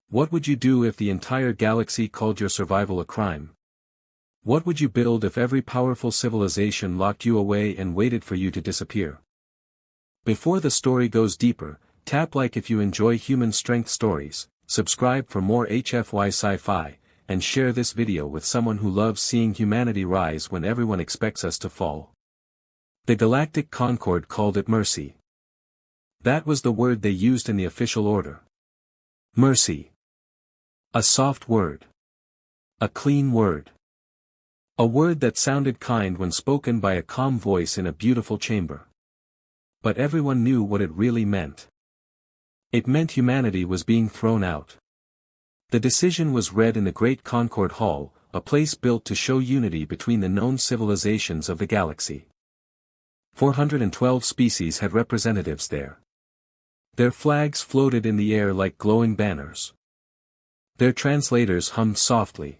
What would you do if the entire galaxy called your survival a crime? What would you build if every powerful civilization locked you away and waited for you to disappear? Before the story goes deeper, tap like if you enjoy human strength stories, subscribe for more HFY Sci-Fi, and share this video with someone who loves seeing humanity rise when everyone expects us to fall. The Galactic Concord called it mercy. That was the word they used in the official order. Mercy. A soft word. A clean word. A word that sounded kind when spoken by a calm voice in a beautiful chamber. But everyone knew what it really meant. It meant humanity was being thrown out. The decision was read in the Great Concord Hall, a place built to show unity between the known civilizations of the galaxy. 412 species had representatives there. Their flags floated in the air like glowing banners. Their translators hummed softly.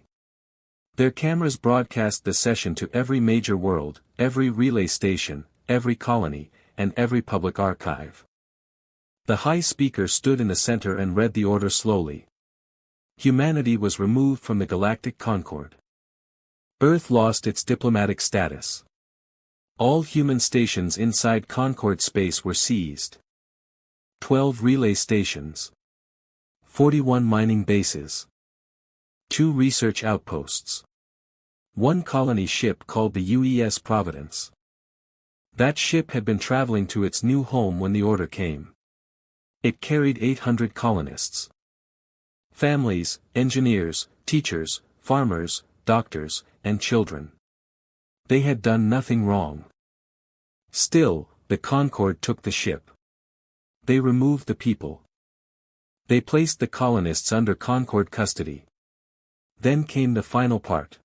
Their cameras broadcast the session to every major world, every relay station, every colony, and every public archive. The high speaker stood in the center and read the order slowly. Humanity was removed from the Galactic Concord. Earth lost its diplomatic status. All human stations inside Concord space were seized. 12 relay stations. 41 mining bases. 2 research outposts. 1 colony ship called the UES Providence. That ship had been traveling to its new home when the order came. It carried 800 colonists. Families, engineers, teachers, farmers, doctors, and children. They had done nothing wrong. Still, the Concord took the ship. They removed the people. They placed the colonists under Concord custody. Then came the final part.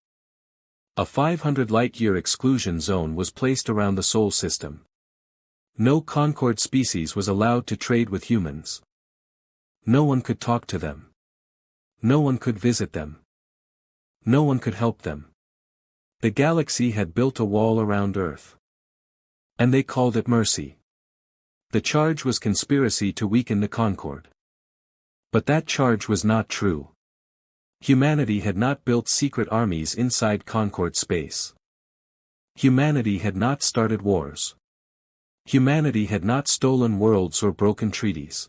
A 500 light-year exclusion zone was placed around the Sol system. No Concord species was allowed to trade with humans. No one could talk to them. No one could visit them. No one could help them. The galaxy had built a wall around Earth. And they called it mercy. The charge was conspiracy to weaken the Concord. But that charge was not true. Humanity had not built secret armies inside Concord space. Humanity had not started wars. Humanity had not stolen worlds or broken treaties.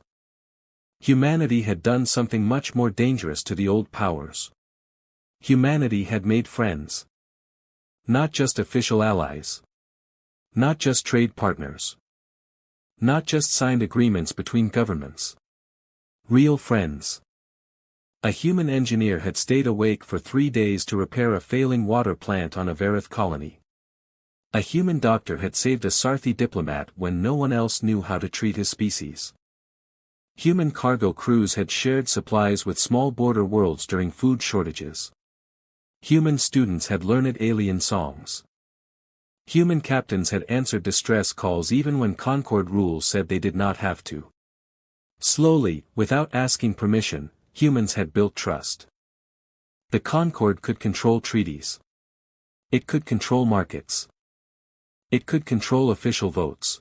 Humanity had done something much more dangerous to the old powers. Humanity had made friends. Not just official allies. Not just trade partners. Not just signed agreements between governments. Real friends. A human engineer had stayed awake for 3 days to repair a failing water plant on a Verith colony. A human doctor had saved a Sarthi diplomat when no one else knew how to treat his species. Human cargo crews had shared supplies with small border worlds during food shortages. Human students had learned alien songs. Human captains had answered distress calls even when Concord rules said they did not have to. Slowly, without asking permission, humans had built trust. The Concord could control treaties. It could control markets. It could control official votes.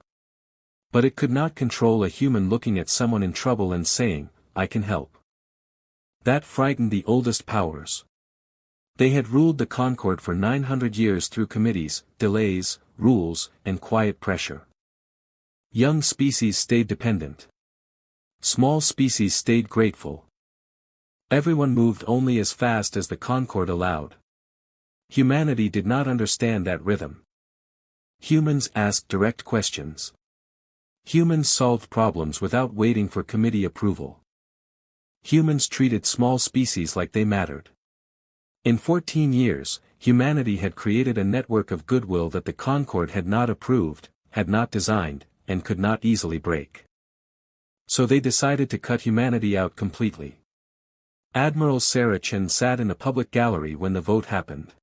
But it could not control a human looking at someone in trouble and saying, "I can help." That frightened the oldest powers. They had ruled the Concord for 900 years through committees, delays, rules, and quiet pressure. Young species stayed dependent. Small species stayed grateful. Everyone moved only as fast as the Concord allowed. Humanity did not understand that rhythm. Humans asked direct questions. Humans solved problems without waiting for committee approval. Humans treated small species like they mattered. In 14 years, humanity had created a network of goodwill that the Concord had not approved, had not designed, and could not easily break. So they decided to cut humanity out completely. Admiral Sarah Chen sat in a public gallery when the vote happened.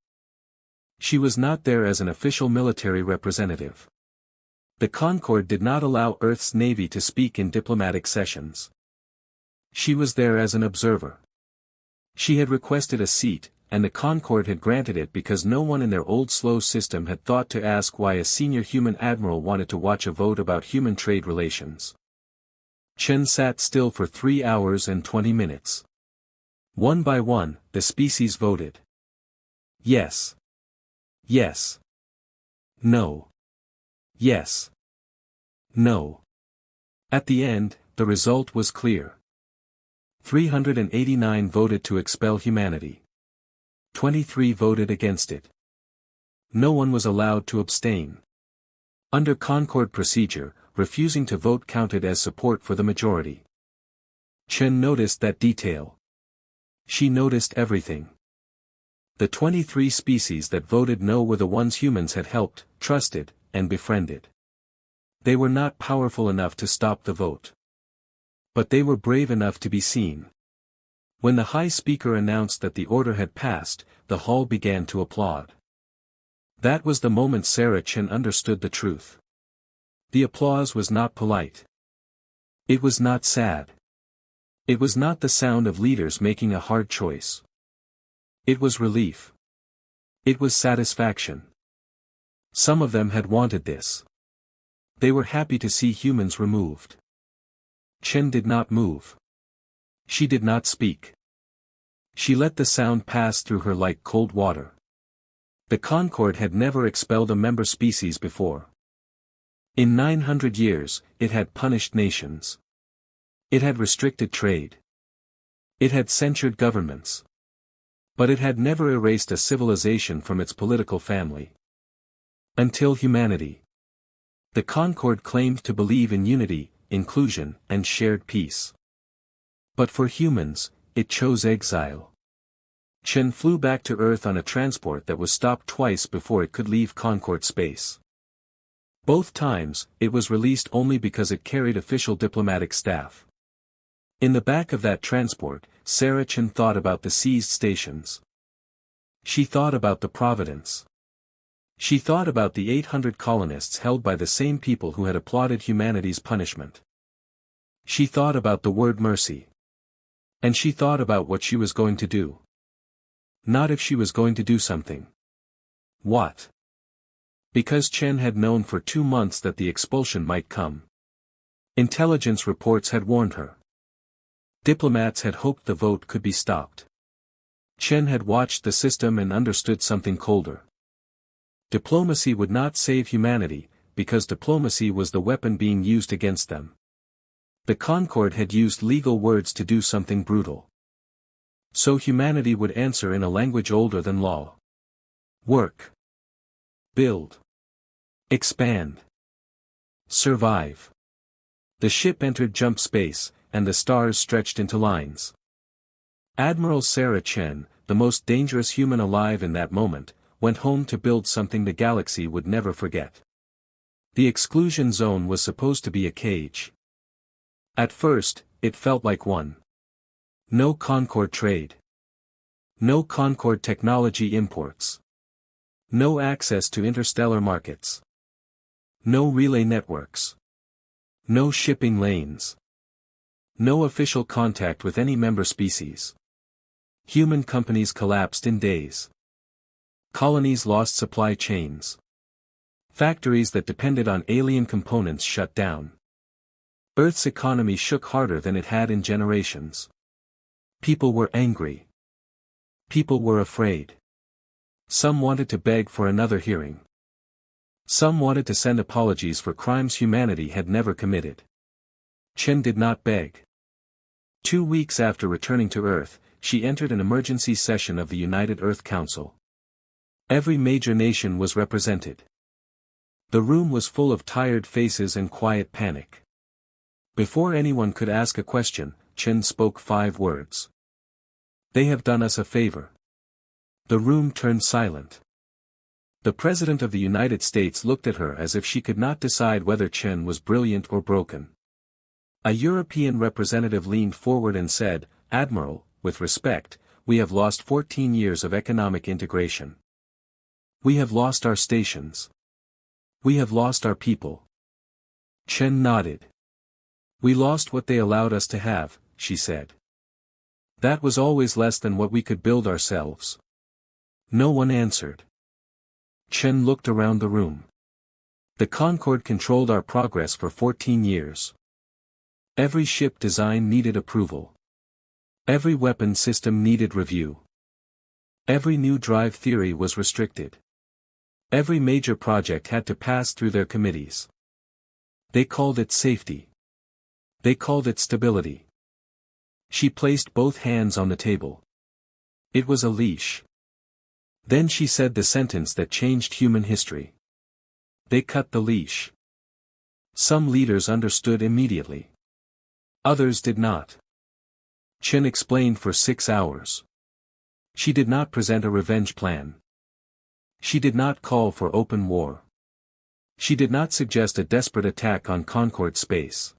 She was not there as an official military representative. The Concord did not allow Earth's Navy to speak in diplomatic sessions. She was there as an observer. She had requested a seat, and the Concord had granted it because no one in their old slow system had thought to ask why a senior human admiral wanted to watch a vote about human trade relations. Chen sat still for 3 hours and 20 minutes. One by one, the species voted. Yes. Yes. No. Yes. No. At the end, the result was clear. 389 voted to expel humanity. 23 voted against it. No one was allowed to abstain. Under Concord procedure, refusing to vote counted as support for the majority. Chen noticed that detail. She noticed everything. The 23 species that voted no were the ones humans had helped, trusted, and befriended. They were not powerful enough to stop the vote. But they were brave enough to be seen. When the High Speaker announced that the order had passed, the hall began to applaud. That was the moment Sarah Chen understood the truth. The applause was not polite. It was not sad. It was not the sound of leaders making a hard choice. It was relief. It was satisfaction. Some of them had wanted this. They were happy to see humans removed. Chen did not move. She did not speak. She let the sound pass through her like cold water. The Concord had never expelled a member species before. In 900 years, it had punished nations. It had restricted trade. It had censured governments. But it had never erased a civilization from its political family. Until humanity. The Concord claimed to believe in unity, inclusion, and shared peace. But for humans, it chose exile. Chen flew back to Earth on a transport that was stopped twice before it could leave Concord space. Both times, it was released only because it carried official diplomatic staff. In the back of that transport, Sarah Chen thought about the seized stations. She thought about the Providence. She thought about the 800 colonists held by the same people who had applauded humanity's punishment. She thought about the word mercy. And she thought about what she was going to do. Not if she was going to do something. What? Because Chen had known for 2 months that the expulsion might come. Intelligence reports had warned her. Diplomats had hoped the vote could be stopped. Chen had watched the system and understood something colder. Diplomacy would not save humanity, because diplomacy was the weapon being used against them. The Concord had used legal words to do something brutal. So humanity would answer in a language older than law. Work. Build. Expand. Survive. The ship entered jump space, and the stars stretched into lines. Admiral Sarah Chen, the most dangerous human alive in that moment, went home to build something the galaxy would never forget. The exclusion zone was supposed to be a cage. At first, it felt like one. No Concord trade. No Concord technology imports. No access to interstellar markets. No relay networks. No shipping lanes. No official contact with any member species. Human companies collapsed in days. Colonies lost supply chains. Factories that depended on alien components shut down. Earth's economy shook harder than it had in generations. People were angry. People were afraid. Some wanted to beg for another hearing. Some wanted to send apologies for crimes humanity had never committed. Chen did not beg. 2 weeks after returning to Earth, she entered an emergency session of the United Earth Council. Every major nation was represented. The room was full of tired faces and quiet panic. Before anyone could ask a question, Chen spoke 5 words. They have done us a favor. The room turned silent. The President of the United States looked at her as if she could not decide whether Chen was brilliant or broken. A European representative leaned forward and said, "Admiral, with respect, we have lost 14 years of economic integration. We have lost our stations. We have lost our people." Chen nodded. "We lost what they allowed us to have," she said. "That was always less than what we could build ourselves." No one answered. Chen looked around the room. The Concorde controlled our progress for 14 years. Every ship design needed approval. Every weapon system needed review. Every new drive theory was restricted. Every major project had to pass through their committees. They called it safety. They called it stability. She placed both hands on the table. It was a leash. Then she said the sentence that changed human history. They cut the leash. Some leaders understood immediately. Others did not. Chen explained for 6 hours. She did not present a revenge plan. She did not call for open war. She did not suggest a desperate attack on Concord space.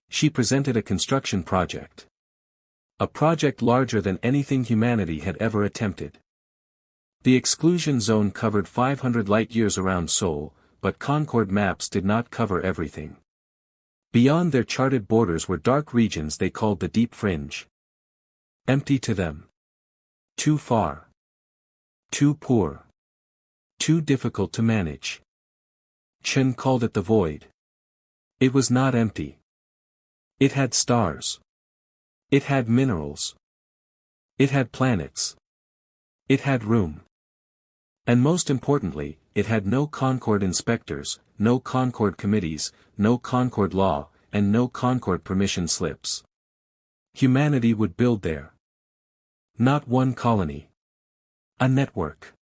She presented a construction project. A project larger than anything humanity had ever attempted. The exclusion zone covered 500 light-years around Seoul, but Concord maps did not cover everything. Beyond their charted borders were dark regions they called the Deep Fringe. Empty to them. Too far. Too poor. Too difficult to manage. Chen called it the void. It was not empty. It had stars. It had minerals. It had planets. It had room. And most importantly, it had no Concord inspectors, no Concord committees, no Concord law, and no Concord permission slips. Humanity would build there. Not one colony. A network.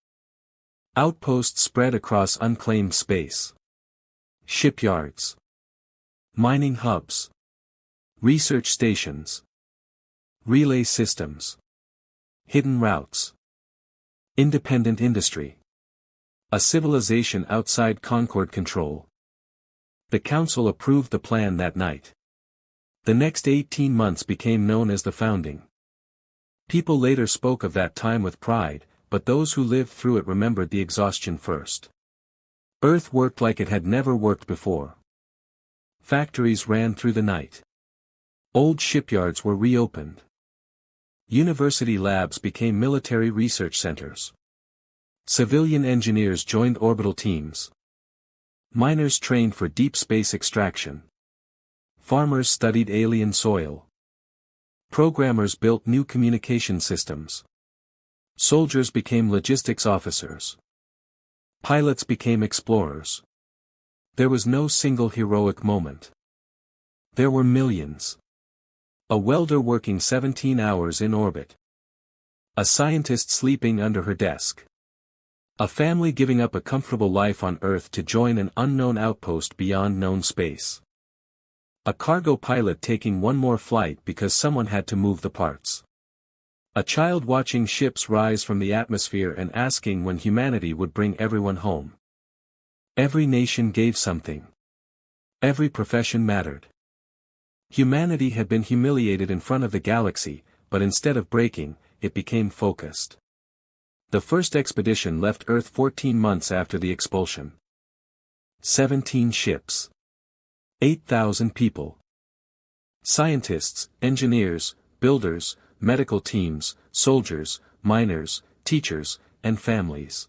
Outposts spread across unclaimed space. Shipyards. Mining hubs. Research stations. Relay systems. Hidden routes. Independent industry. A civilization outside Concord control. The council approved the plan that night. The next 18 months became known as the founding. People later spoke of that time with pride, but those who lived through it remembered the exhaustion first. Earth worked like it had never worked before. Factories ran through the night. Old shipyards were reopened. University labs became military research centers. Civilian engineers joined orbital teams. Miners trained for deep space extraction. Farmers studied alien soil. Programmers built new communication systems. Soldiers became logistics officers. Pilots became explorers. There was no single heroic moment. There were millions. A welder working 17 hours in orbit. A scientist sleeping under her desk. A family giving up a comfortable life on Earth to join an unknown outpost beyond known space. A cargo pilot taking one more flight because someone had to move the parts. A child watching ships rise from the atmosphere and asking when humanity would bring everyone home. Every nation gave something. Every profession mattered. Humanity had been humiliated in front of the galaxy, but instead of breaking, it became focused. The first expedition left Earth 14 months after the expulsion. 17 ships. 8,000 people. Scientists, engineers, builders, medical teams, soldiers, miners, teachers, and families.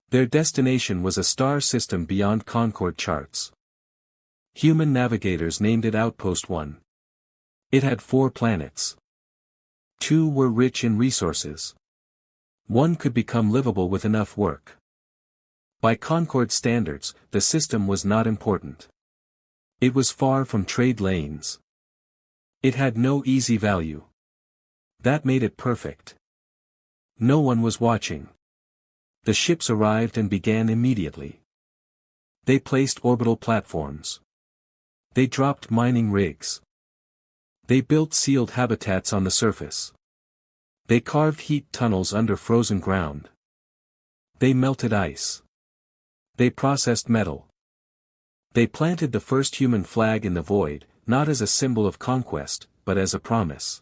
Their destination was a star system beyond Concord charts. Human navigators named it Outpost 1. It had 4 planets. 2 were rich in resources. 1 could become livable with enough work. By Concord standards, the system was not important. It was far from trade lanes. It had no easy value. That made it perfect. No one was watching. The ships arrived and began immediately. They placed orbital platforms. They dropped mining rigs. They built sealed habitats on the surface. They carved heat tunnels under frozen ground. They melted ice. They processed metal. They planted the first human flag in the void, not as a symbol of conquest, but as a promise.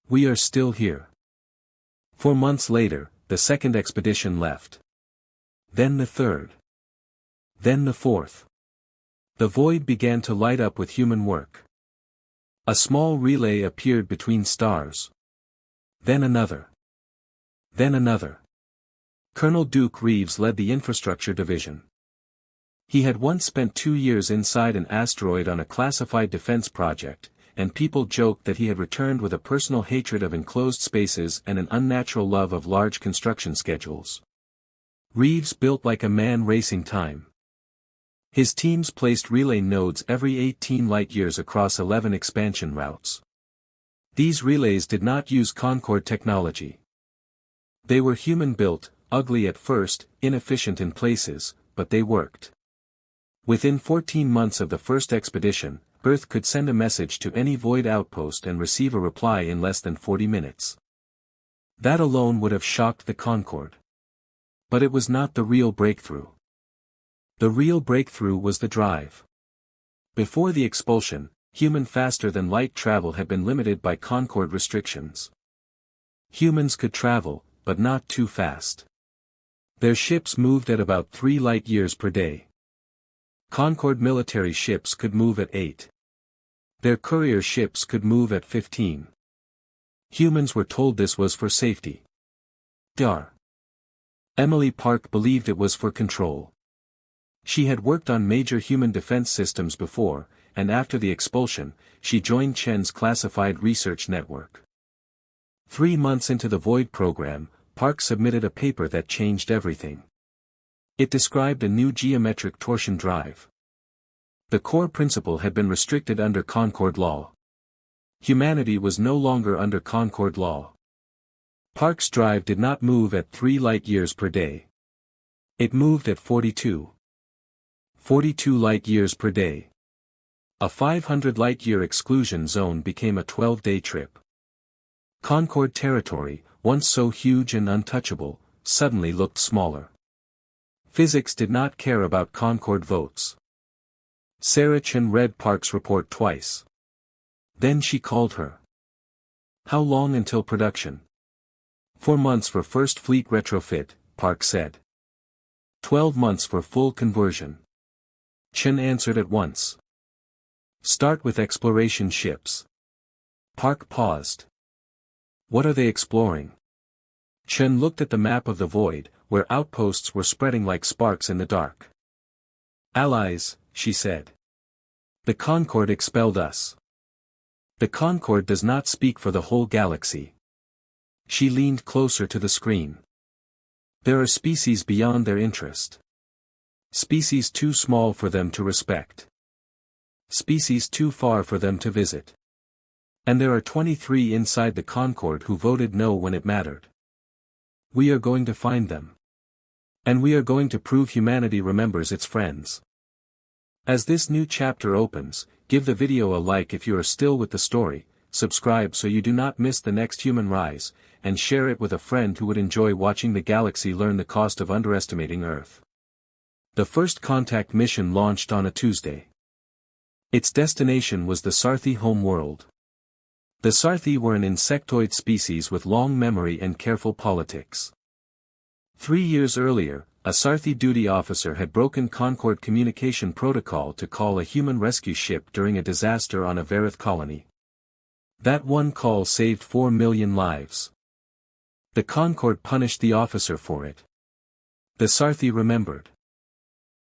We are still here. 4 months later, the second expedition left. Then the third. Then the fourth. The void began to light up with human work. A small relay appeared between stars. Then another. Then another. Colonel Duke Reeves led the infrastructure division. He had once spent 2 years inside an asteroid on a classified defense project, and people joked that he had returned with a personal hatred of enclosed spaces and an unnatural love of large construction schedules. Reeves built like a man racing time. His teams placed relay nodes every 18 light-years across 11 expansion routes. These relays did not use Concorde technology. They were human-built, ugly at first, inefficient in places, but they worked. Within 14 months of the first expedition, Earth could send a message to any void outpost and receive a reply in less than 40 minutes. That alone would have shocked the Concorde. But it was not the real breakthrough. The real breakthrough was the drive. Before the expulsion, human faster-than-light travel had been limited by Concorde restrictions. Humans could travel, but not too fast. Their ships moved at about 3 light-years per day. Concorde military ships could move at 8. Their courier ships could move at 15. Humans were told this was for safety. Dar. Emily Park believed it was for control. She had worked on major human defense systems before, and after the expulsion, she joined Chen's classified research network. 3 months into the Void program, Park submitted a paper that changed everything. It described a new geometric torsion drive. The core principle had been restricted under Concorde law. Humanity was no longer under Concorde law. Park's drive did not move at 3 light-years per day. It moved at 42 light-years per day. A 500 light-year exclusion zone became a 12-day trip. Concorde territory, once so huge and untouchable, suddenly looked smaller. Physics did not care about Concorde votes. Sarah Chen read Park's report twice. Then she called her. How long until production? 4 months for first fleet retrofit, Park said. 12 months for full conversion. Chen answered at once. Start with exploration ships. Park paused. What are they exploring? Chen looked at the map of the void, where outposts were spreading like sparks in the dark. Allies, she said. The Concorde expelled us. The Concorde does not speak for the whole galaxy. She leaned closer to the screen. There are species beyond their interest. Species too small for them to respect. Species too far for them to visit. And there are 23 inside the Concorde who voted no when it mattered. We are going to find them. And we are going to prove humanity remembers its friends. As this new chapter opens, give the video a like if you are still with the story, subscribe so you do not miss the next human rise, and share it with a friend who would enjoy watching the galaxy learn the cost of underestimating Earth. The first contact mission launched on a Tuesday. Its destination was the Sarthi home world. The Sarthi were an insectoid species with long memory and careful politics. 3 years earlier, a Sarthi duty officer had broken Concorde communication protocol to call a human rescue ship during a disaster on a Varith colony. That one call saved 4 million lives. The Concorde punished the officer for it. The Sarthi remembered.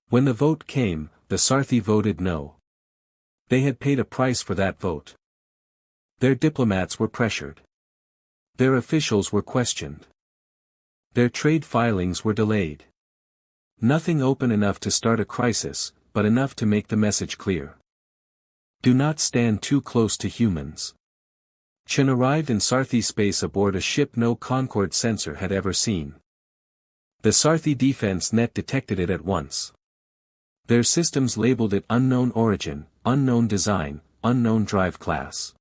When the vote came, the Sarthi voted no. They had paid a price for that vote. Their diplomats were pressured. Their officials were questioned. Their trade filings were delayed. Nothing open enough to start a crisis, but enough to make the message clear. Do not stand too close to humans. Chen arrived in Sarthi space aboard a ship no Concorde sensor had ever seen. The Sarthi defense net detected it at once. Their systems labeled it unknown origin, unknown design, unknown drive class.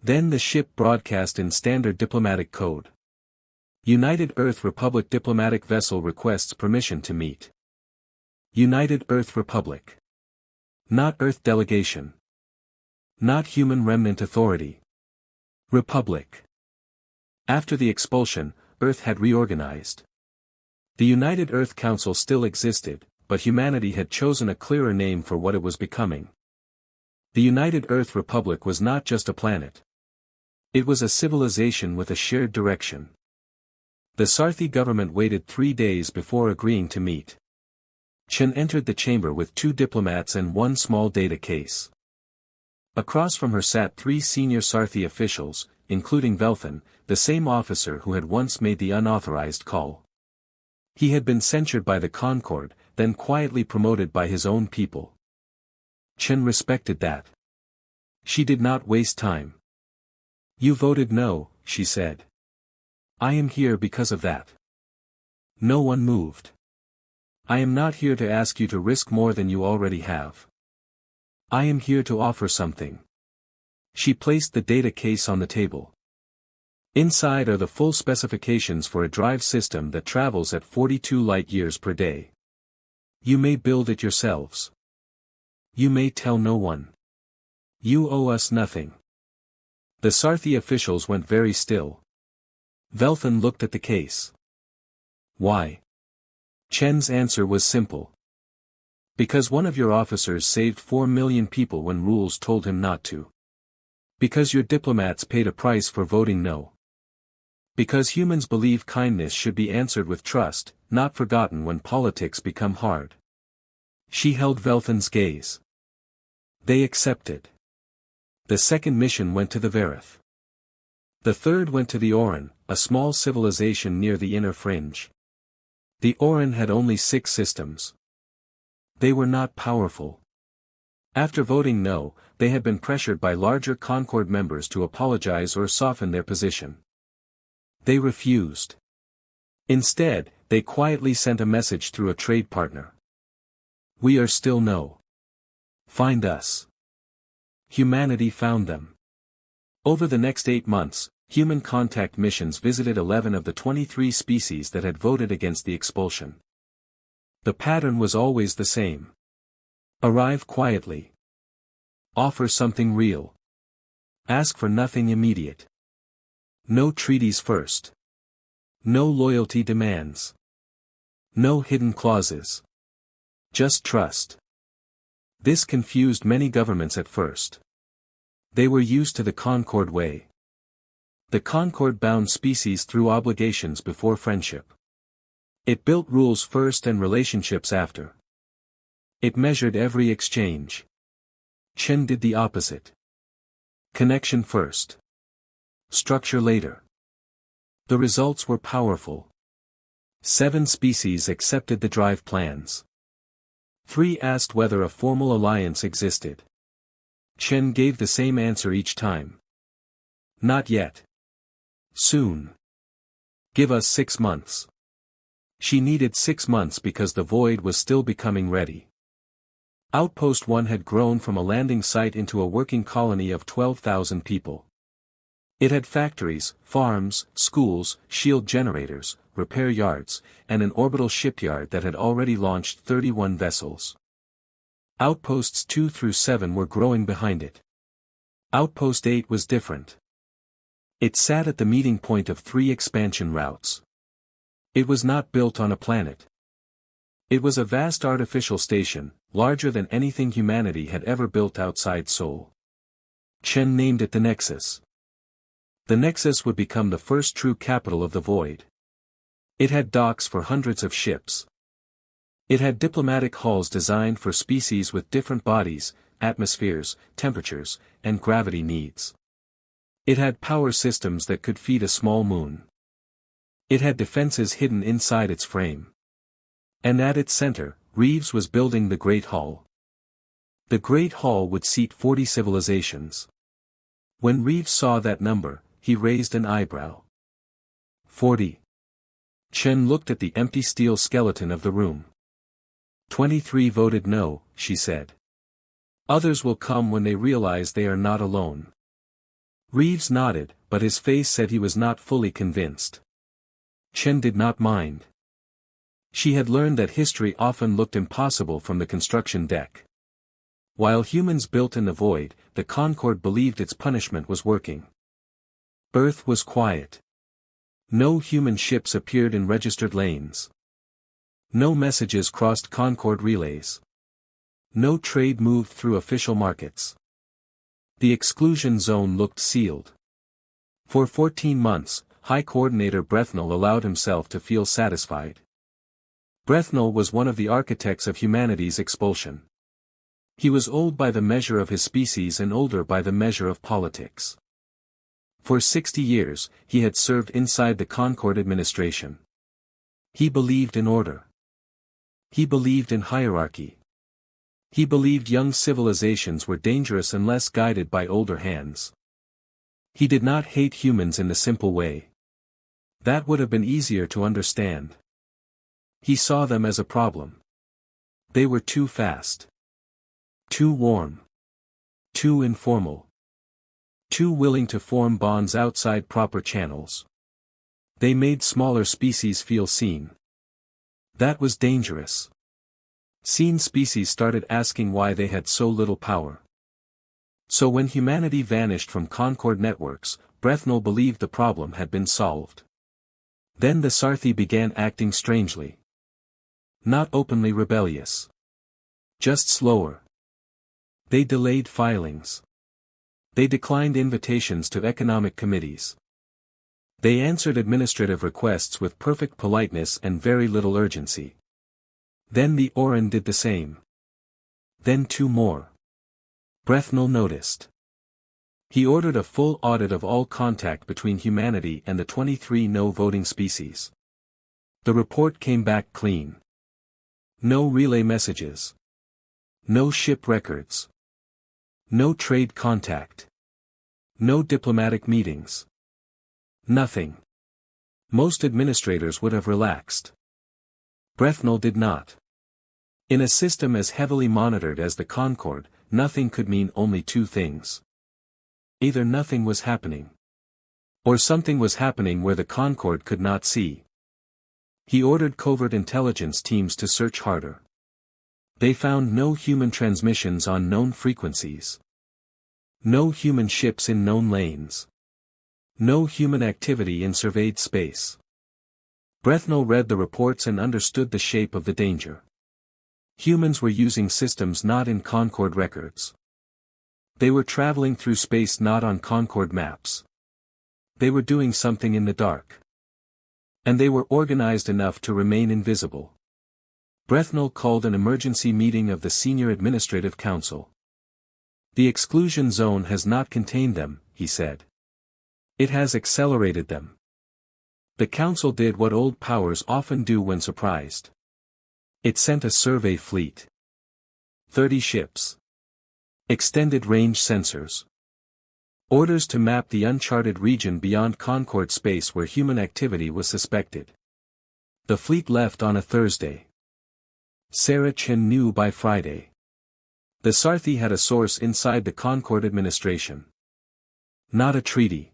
Then the ship broadcast in standard diplomatic code. United Earth Republic diplomatic vessel requests permission to meet. United Earth Republic. Not Earth Delegation. Not Human Remnant Authority. Republic. After the expulsion, Earth had reorganized. The United Earth Council still existed, but humanity had chosen a clearer name for what it was becoming. The United Earth Republic was not just a planet. It was a civilization with a shared direction. The Sarthi government waited 3 days before agreeing to meet. Chen entered the chamber with 2 diplomats and 1 small data case. Across from her sat 3 senior Sarthi officials, including Velthan, the same officer who had once made the unauthorized call. He had been censured by the Concord, then quietly promoted by his own people. Chen respected that. She did not waste time. "You voted no," she said. "I am here because of that." No one moved. "I am not here to ask you to risk more than you already have. I am here to offer something." She placed the data case on the table. Inside are the full specifications for a drive system that travels at 42 light-years per day. You may build it yourselves. You may tell no one. You owe us nothing. The Sarthi officials went very still. Velthan looked at the case. "Why?" Chen's answer was simple. "Because one of your officers saved 4 million people when rules told him not to. Because your diplomats paid a price for voting no. Because humans believe kindness should be answered with trust, not forgotten when politics become hard." She held Velthan's gaze. They accepted. The second mission went to the Verith. The third went to the Oran, a small civilization near the inner fringe. The Oran had only 6 systems. They were not powerful. After voting no, they had been pressured by larger Concord members to apologize or soften their position. They refused. Instead, they quietly sent a message through a trade partner. "We are still no. Find us." Humanity found them. Over the next 8 months, human contact missions visited 11 of the 23 species that had voted against the expulsion. The pattern was always the same. Arrive quietly. Offer something real. Ask for nothing immediate. No treaties first. No loyalty demands. No hidden clauses. Just trust. This confused many governments at first. They were used to the Concord way. The Concord bound species through obligations before friendship. It built rules first and relationships after. It measured every exchange. Chen did the opposite. Connection first. Structure later. The results were powerful. 7 species accepted the drive plans. 3 asked whether a formal alliance existed. Chen gave the same answer each time. Not yet. Soon. Give us 6 months. She needed 6 months because the void was still becoming ready. Outpost 1 had grown from a landing site into a working colony of 12,000 people. It had factories, farms, schools, shield generators, repair yards, and an orbital shipyard that had already launched 31 vessels. Outposts 2 through 7 were growing behind it. Outpost 8 was different. It sat at the meeting point of 3 expansion routes. It was not built on a planet. It was a vast artificial station, larger than anything humanity had ever built outside Seoul. Chen named it the Nexus. The Nexus would become the first true capital of the void. It had docks for hundreds of ships. It had diplomatic halls designed for species with different bodies, atmospheres, temperatures, and gravity needs. It had power systems that could feed a small moon. It had defenses hidden inside its frame. And at its center, Reeves was building the Great Hall. The Great Hall would seat 40 civilizations. When Reeves saw that number, he raised an eyebrow. 40. Chen looked at the empty steel skeleton of the room. 23 voted no, she said. Others will come when they realize they are not alone. Reeves nodded, but his face said he was not fully convinced. Chen did not mind. She had learned that history often looked impossible from the construction deck. While humans built in the void, the Concord believed its punishment was working. Earth was quiet. No human ships appeared in registered lanes. No messages crossed Concord relays. No trade moved through official markets. The exclusion zone looked sealed. For 14 months, High Coordinator Brethnall allowed himself to feel satisfied. Brethnall was one of the architects of humanity's expulsion. He was old by the measure of his species and older by the measure of politics. For 60 years, he had served inside the Concord administration. He believed in order. He believed in hierarchy. He believed young civilizations were dangerous unless guided by older hands. He did not hate humans in the simple way. That would have been easier to understand. He saw them as a problem. They were too fast. Too warm. Too informal. Too willing to form bonds outside proper channels. They made smaller species feel seen. That was dangerous. Seen species started asking why they had so little power. So when humanity vanished from Concord networks, Brethnall believed the problem had been solved. Then the Sarthi began acting strangely. Not openly rebellious. Just slower. They delayed filings. They declined invitations to economic committees. They answered administrative requests with perfect politeness and very little urgency. Then the Orin did the same. Then 2 more. Brethnall noticed. He ordered a full audit of all contact between humanity and the 23 no-voting species. The report came back clean. No relay messages. No ship records. No trade contact. No diplomatic meetings. Nothing. Most administrators would have relaxed. Brethnall did not. In a system as heavily monitored as the Concord, nothing could mean only 2 things. Either nothing was happening. Or something was happening where the Concord could not see. He ordered covert intelligence teams to search harder. They found no human transmissions on known frequencies. No human ships in known lanes. No human activity in surveyed space. Brethnall read the reports and understood the shape of the danger. Humans were using systems not in Concord records. They were traveling through space not on Concord maps. They were doing something in the dark. And they were organized enough to remain invisible. Brethnall called an emergency meeting of the Senior Administrative Council. The exclusion zone has not contained them, he said. It has accelerated them. The council did what old powers often do when surprised. It sent a survey fleet. 30 ships. Extended range sensors. Orders to map the uncharted region beyond Concord space where human activity was suspected. The fleet left on a Thursday. Sarah Chen knew by Friday. The Sarthi had a source inside the Concord administration. Not a treaty.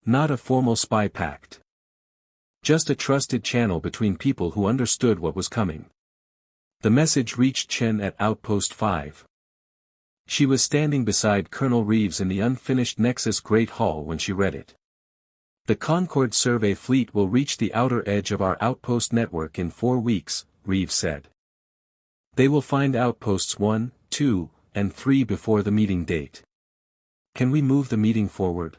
Not a formal spy pact. Just a trusted channel between people who understood what was coming. The message reached Chen at Outpost 5. She was standing beside Colonel Reeves in the unfinished Nexus Great Hall when she read it. The Concord survey fleet will reach the outer edge of our outpost network in 4 weeks, Reeves said. They will find outposts 1, 2, and 3 before the meeting date. Can we move the meeting forward?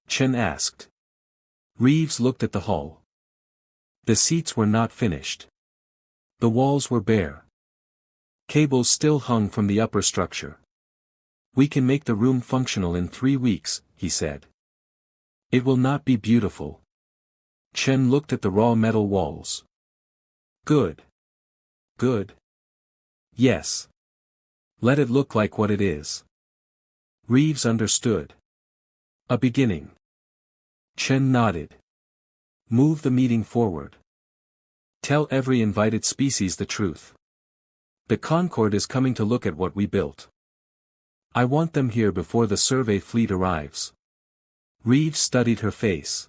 Chen asked. Reeves looked at the hall. The seats were not finished. The walls were bare. Cables still hung from the upper structure. We can make the room functional in 3 weeks, he said. It will not be beautiful. Chen looked at the raw metal walls. Good. Good. Yes. Let it look like what it is. Reeves understood. A beginning. Chen nodded. Move the meeting forward. Tell every invited species the truth. The Concord is coming to look at what we built. I want them here before the survey fleet arrives. Reeves studied her face.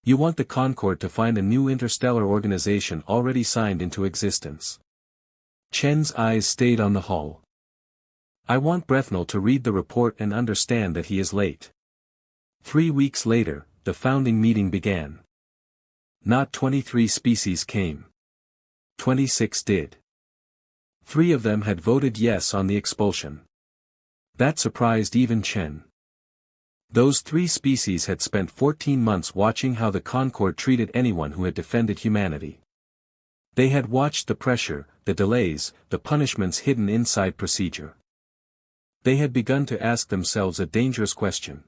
You want the Concord to find a new interstellar organization already signed into existence. Chen's eyes stayed on the hall. I want Brethnall to read the report and understand that he is late. 3 weeks later, the founding meeting began. Not 23 species came. 26 did. 3 of them had voted yes on the expulsion. That surprised even Chen. Those 3 species had spent 14 months watching how the Concord treated anyone who had defended humanity. They had watched the pressure, the delays, the punishments hidden inside procedure. They had begun to ask themselves a dangerous question.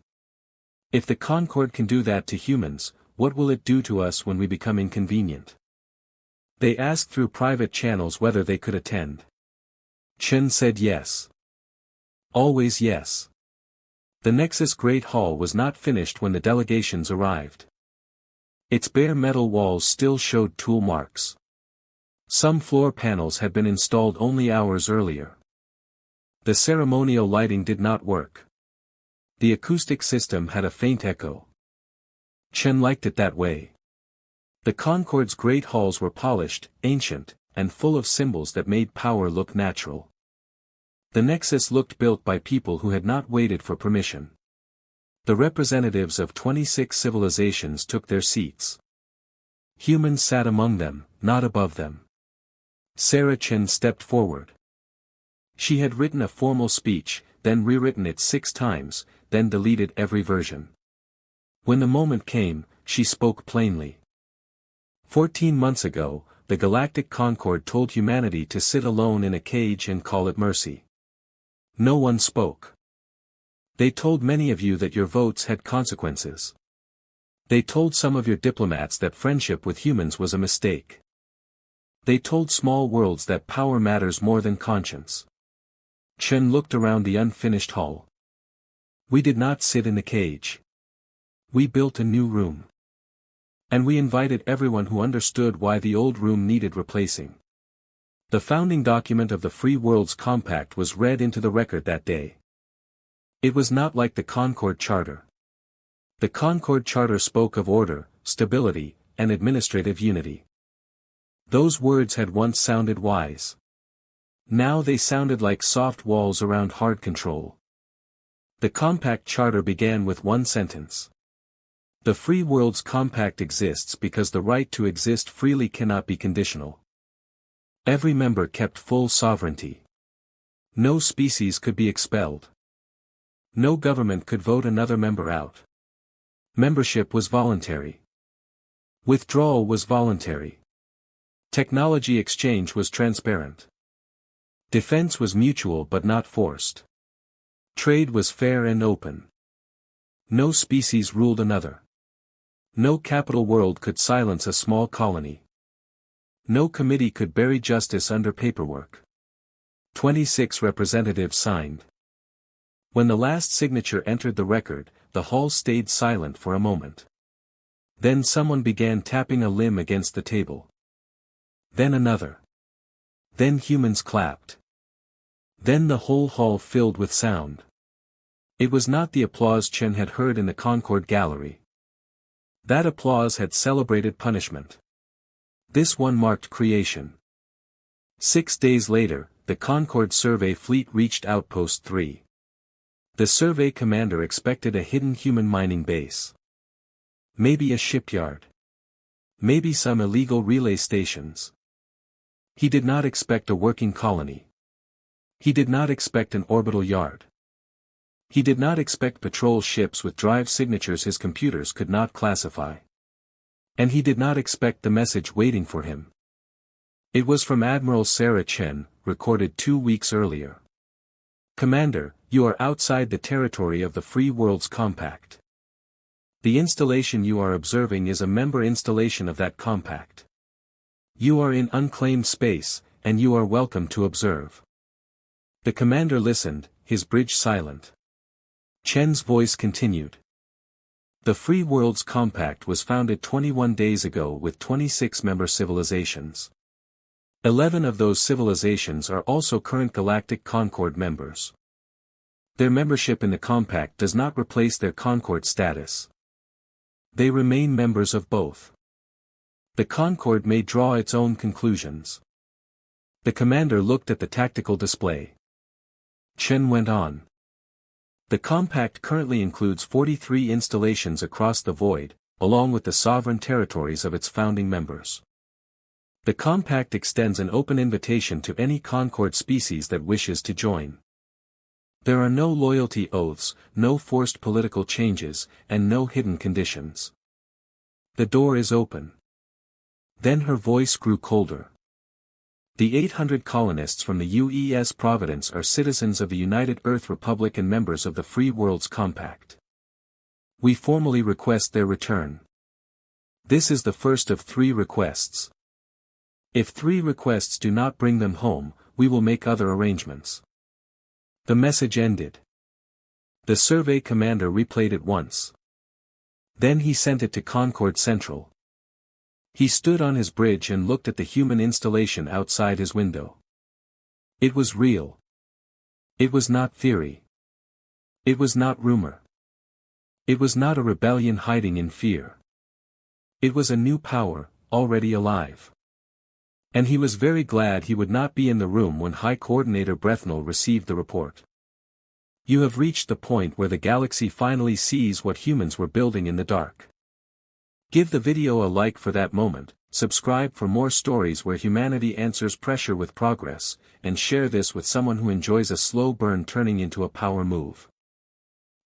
If the Concord can do that to humans, what will it do to us when we become inconvenient? They asked through private channels whether they could attend. Chen said yes. Always yes. The Nexus Great Hall was not finished when the delegations arrived. Its bare metal walls still showed tool marks. Some floor panels had been installed only hours earlier. The ceremonial lighting did not work. The acoustic system had a faint echo. Chen liked it that way. The Concord's great halls were polished, ancient, and full of symbols that made power look natural. The Nexus looked built by people who had not waited for permission. The representatives of 26 civilizations took their seats. Humans sat among them, not above them. Sarah Chen stepped forward. She had written a formal speech, then rewritten it 6 times, then deleted every version. When the moment came, she spoke plainly. 14 months ago, the Galactic Concord told humanity to sit alone in a cage and call it mercy. No one spoke. They told many of you that your votes had consequences. They told some of your diplomats that friendship with humans was a mistake. They told small worlds that power matters more than conscience. Chen looked around the unfinished hall. We did not sit in the cage. We built a new room. And we invited everyone who understood why the old room needed replacing. The founding document of the Free Worlds Compact was read into the record that day. It was not like the Concord Charter. The Concord Charter spoke of order, stability, and administrative unity. Those words had once sounded wise. Now they sounded like soft walls around hard control. The Compact Charter began with one sentence. The Free Worlds Compact exists because the right to exist freely cannot be conditional. Every member kept full sovereignty. No species could be expelled. No government could vote another member out. Membership was voluntary. Withdrawal was voluntary. Technology exchange was transparent. Defense was mutual but not forced. Trade was fair and open. No species ruled another. No capital world could silence a small colony. No committee could bury justice under paperwork. 26 representatives signed. When the last signature entered the record, the hall stayed silent for a moment. Then someone began tapping a limb against the table. Then another. Then humans clapped. Then the whole hall filled with sound. It was not the applause Chen had heard in the Concord Gallery. That applause had celebrated punishment. This one marked creation. 6 days later, the Concord survey fleet reached Outpost 3. The survey commander expected a hidden human mining base. Maybe a shipyard. Maybe some illegal relay stations. He did not expect a working colony. He did not expect an orbital yard. He did not expect patrol ships with drive signatures his computers could not classify. And he did not expect the message waiting for him. It was from Admiral Sarah Chen, recorded 2 weeks earlier. Commander, you are outside the territory of the Free Worlds Compact. The installation you are observing is a member installation of that compact. You are in unclaimed space, and you are welcome to observe. The commander listened, his bridge silent. Chen's voice continued. The Free Worlds Compact was founded 21 days ago with 26 member civilizations. 11 of those civilizations are also current Galactic Concord members. Their membership in the Compact does not replace their Concord status. They remain members of both. The Concord may draw its own conclusions. The commander looked at the tactical display. Chen went on. The Compact currently includes 43 installations across the void, along with the sovereign territories of its founding members. The Compact extends an open invitation to any Concord species that wishes to join. There are no loyalty oaths, no forced political changes, and no hidden conditions. The door is open. Then her voice grew colder. The 800 colonists from the UES Providence are citizens of the United Earth Republic and members of the Free Worlds Compact. We formally request their return. This is the first of 3 requests. If 3 requests do not bring them home, we will make other arrangements. The message ended. The survey commander replayed it once. Then he sent it to Concord Central. He stood on his bridge and looked at the human installation outside his window. It was real. It was not theory. It was not rumor. It was not a rebellion hiding in fear. It was a new power, already alive. And he was very glad he would not be in the room when High Coordinator Brethnell received the report. You have reached the point where the galaxy finally sees what humans were building in the dark. Give the video a like for that moment, subscribe for more stories where humanity answers pressure with progress, and share this with someone who enjoys a slow burn turning into a power move.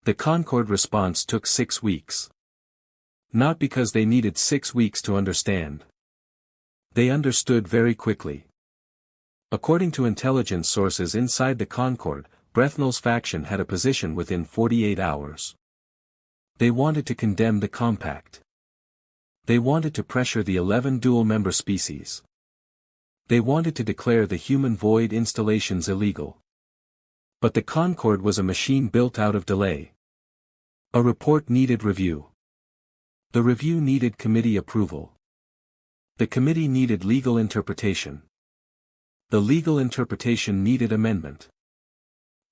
The Concord response took 6 weeks. Not because they needed 6 weeks to understand. They understood very quickly. According to intelligence sources inside the Concord, Brethnell's faction had a position within 48 hours. They wanted to condemn the compact. They wanted to pressure the 11 dual-member species. They wanted to declare the human void installations illegal. But the Concord was a machine built out of delay. A report needed review. The review needed committee approval. The committee needed legal interpretation. The legal interpretation needed amendment.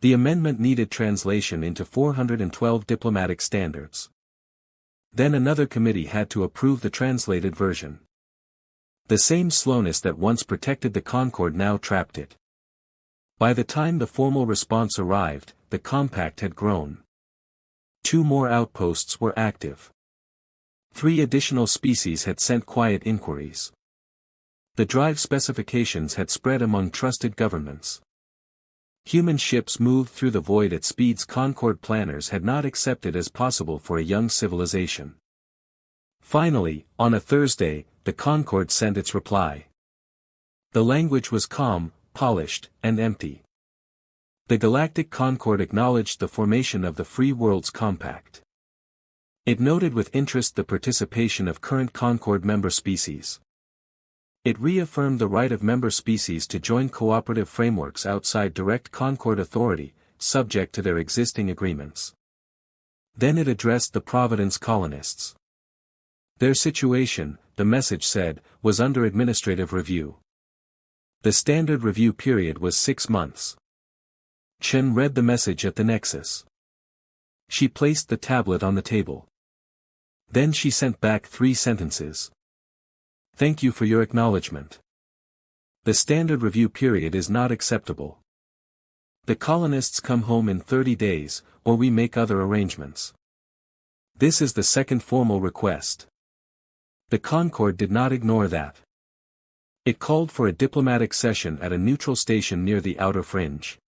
The amendment needed translation into 412 diplomatic standards. Then another committee had to approve the translated version. The same slowness that once protected the Concord now trapped it. By the time the formal response arrived, the compact had grown. 2 more outposts were active. 3 additional species had sent quiet inquiries. The drive specifications had spread among trusted governments. Human ships moved through the void at speeds Concord planners had not accepted as possible for a young civilization. Finally, on a Thursday, the Concord sent its reply. The language was calm, polished, and empty. The Galactic Concord acknowledged the formation of the Free Worlds Compact. It noted with interest the participation of current Concord member species. It reaffirmed the right of member species to join cooperative frameworks outside direct Concord authority, subject to their existing agreements. Then it addressed the Providence colonists. Their situation, the message said, was under administrative review. The standard review period was 6 months. Chen read the message at the Nexus. She placed the tablet on the table. Then she sent back 3 sentences. Thank you for your acknowledgement. The standard review period is not acceptable. The colonists come home in 30 days, or we make other arrangements. This is the second formal request. The Concord did not ignore that. It called for a diplomatic session at a neutral station near the outer fringe.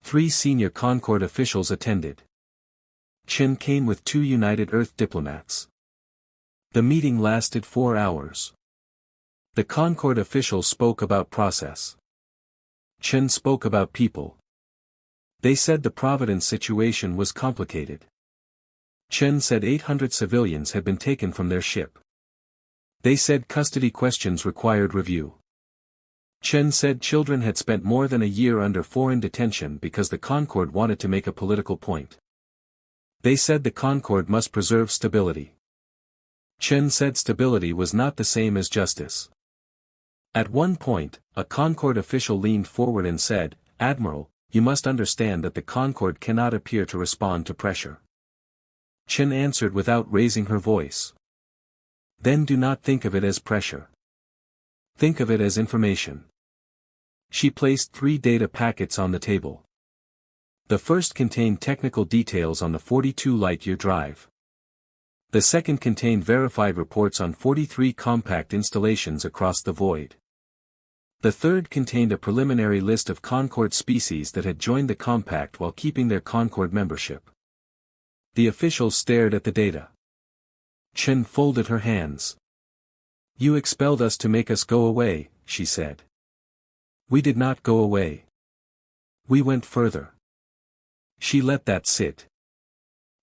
3 senior Concord officials attended. Chen came with 2 United Earth diplomats. The meeting lasted 4 hours. The Concord officials spoke about process. Chen spoke about people. They said the Providence situation was complicated. Chen said 800 civilians had been taken from their ship. They said custody questions required review. Chen said children had spent more than a year under foreign detention because the Concord wanted to make a political point. They said the Concord must preserve stability. Chen said stability was not the same as justice. At one point, a Concord official leaned forward and said, "Admiral, you must understand that the Concord cannot appear to respond to pressure." Chen answered without raising her voice. Then do not think of it as pressure. Think of it as information. She placed 3 data packets on the table. The first contained technical details on the 42 light-year drive. The second contained verified reports on 43 compact installations across the void. The third contained a preliminary list of Concord species that had joined the compact while keeping their Concord membership. The officials stared at the data. Chen folded her hands. "You expelled us to make us go away," she said. We did not go away. We went further. She let that sit.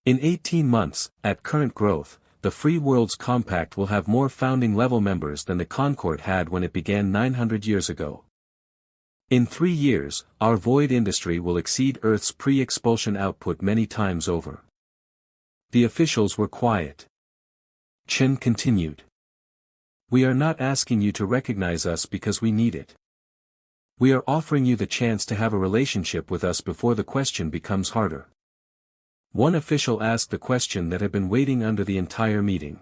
In 18 months, at current growth, the Free Worlds Compact will have more founding-level members than the Concord had when it began 900 years ago. In 3 years, our void industry will exceed Earth's pre-expulsion output many times over. The officials were quiet. Chen continued. We are not asking you to recognize us because we need it. We are offering you the chance to have a relationship with us before the question becomes harder. One official asked the question that had been waiting under the entire meeting.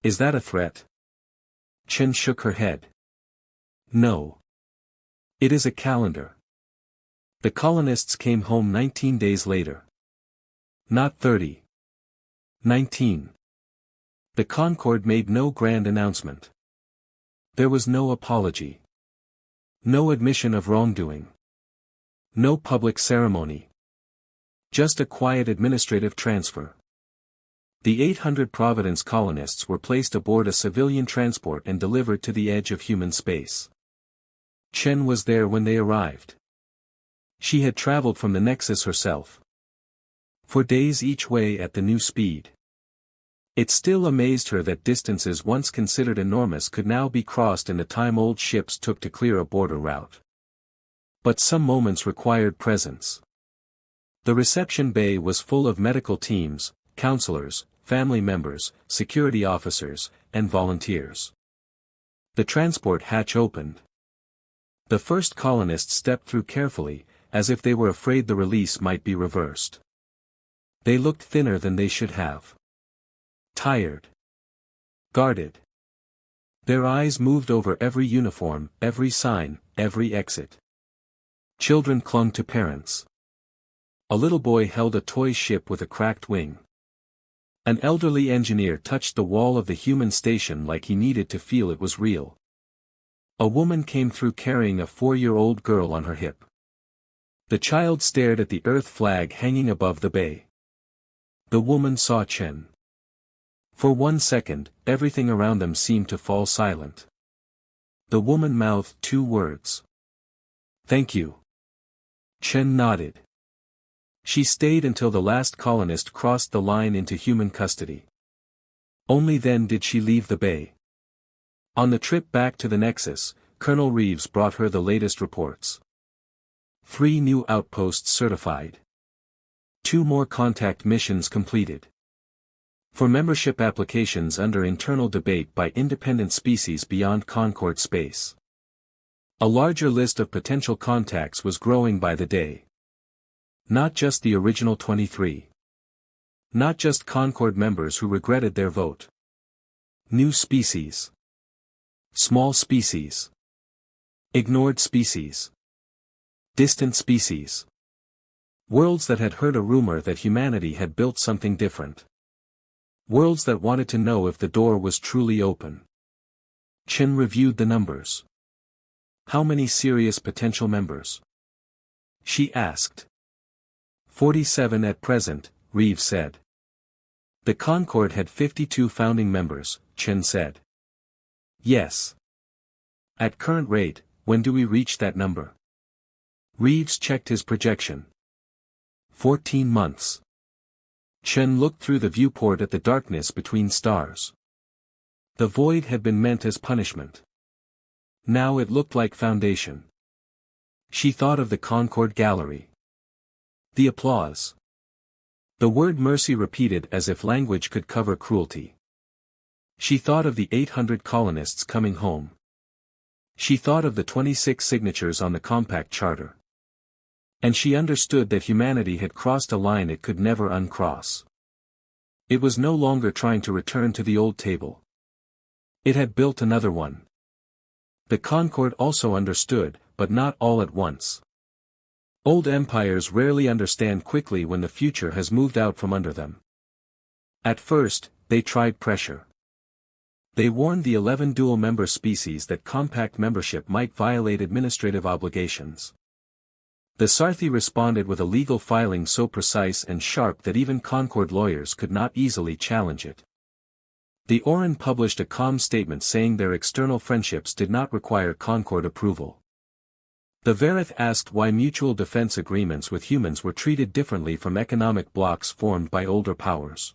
Is that a threat? Chen shook her head. No. It is a calendar. The colonists came home 19 days later. Not 30. 19. The Concord made no grand announcement. There was no apology. No admission of wrongdoing. No public ceremony. Just a quiet administrative transfer. The 800 Providence colonists were placed aboard a civilian transport and delivered to the edge of human space. Chen was there when they arrived. She had traveled from the Nexus herself. For days each way at the new speed. It still amazed her that distances once considered enormous could now be crossed in the time old ships took to clear a border route. But some moments required presence. The reception bay was full of medical teams, counselors, family members, security officers, and volunteers. The transport hatch opened. The first colonists stepped through carefully, as if they were afraid the release might be reversed. They looked thinner than they should have. Tired. Guarded. Their eyes moved over every uniform, every sign, every exit. Children clung to parents. A little boy held a toy ship with a cracked wing. An elderly engineer touched the wall of the human station like he needed to feel it was real. A woman came through carrying a 4-year-old girl on her hip. The child stared at the Earth flag hanging above the bay. The woman saw Chen. For 1 second, everything around them seemed to fall silent. The woman mouthed 2 words. Thank you. Chen nodded. She stayed until the last colonist crossed the line into human custody. Only then did she leave the bay. On the trip back to the Nexus, Colonel Reeves brought her the latest reports. 3 new outposts certified. 2 more contact missions completed. For membership applications under internal debate by independent species beyond Concord space. A larger list of potential contacts was growing by the day. Not just the original 23. Not just Concord members who regretted their vote. New species. Small species. Ignored species. Distant species. Worlds that had heard a rumor that humanity had built something different. Worlds that wanted to know if the door was truly open. Chen reviewed the numbers. How many serious potential members? She asked. 47 at present, Reeves said. The Concord had 52 founding members, Chen said. Yes. At current rate, when do we reach that number? Reeves checked his projection. 14 months. Chen looked through the viewport at the darkness between stars. The void had been meant as punishment. Now it looked like foundation. She thought of the Concord Gallery. The applause. The word mercy repeated as if language could cover cruelty. She thought of the 800 colonists coming home. She thought of the 26 signatures on the Compact Charter. And she understood that humanity had crossed a line it could never uncross. It was no longer trying to return to the old table. It had built another one. The Concord also understood, but not all at once. Old empires rarely understand quickly when the future has moved out from under them. At first, they tried pressure. They warned the 11 dual-member species that compact membership might violate administrative obligations. The Sarthi responded with a legal filing so precise and sharp that even Concord lawyers could not easily challenge it. The Oran published a calm statement saying their external friendships did not require Concord approval. The Verith asked why mutual defense agreements with humans were treated differently from economic blocs formed by older powers.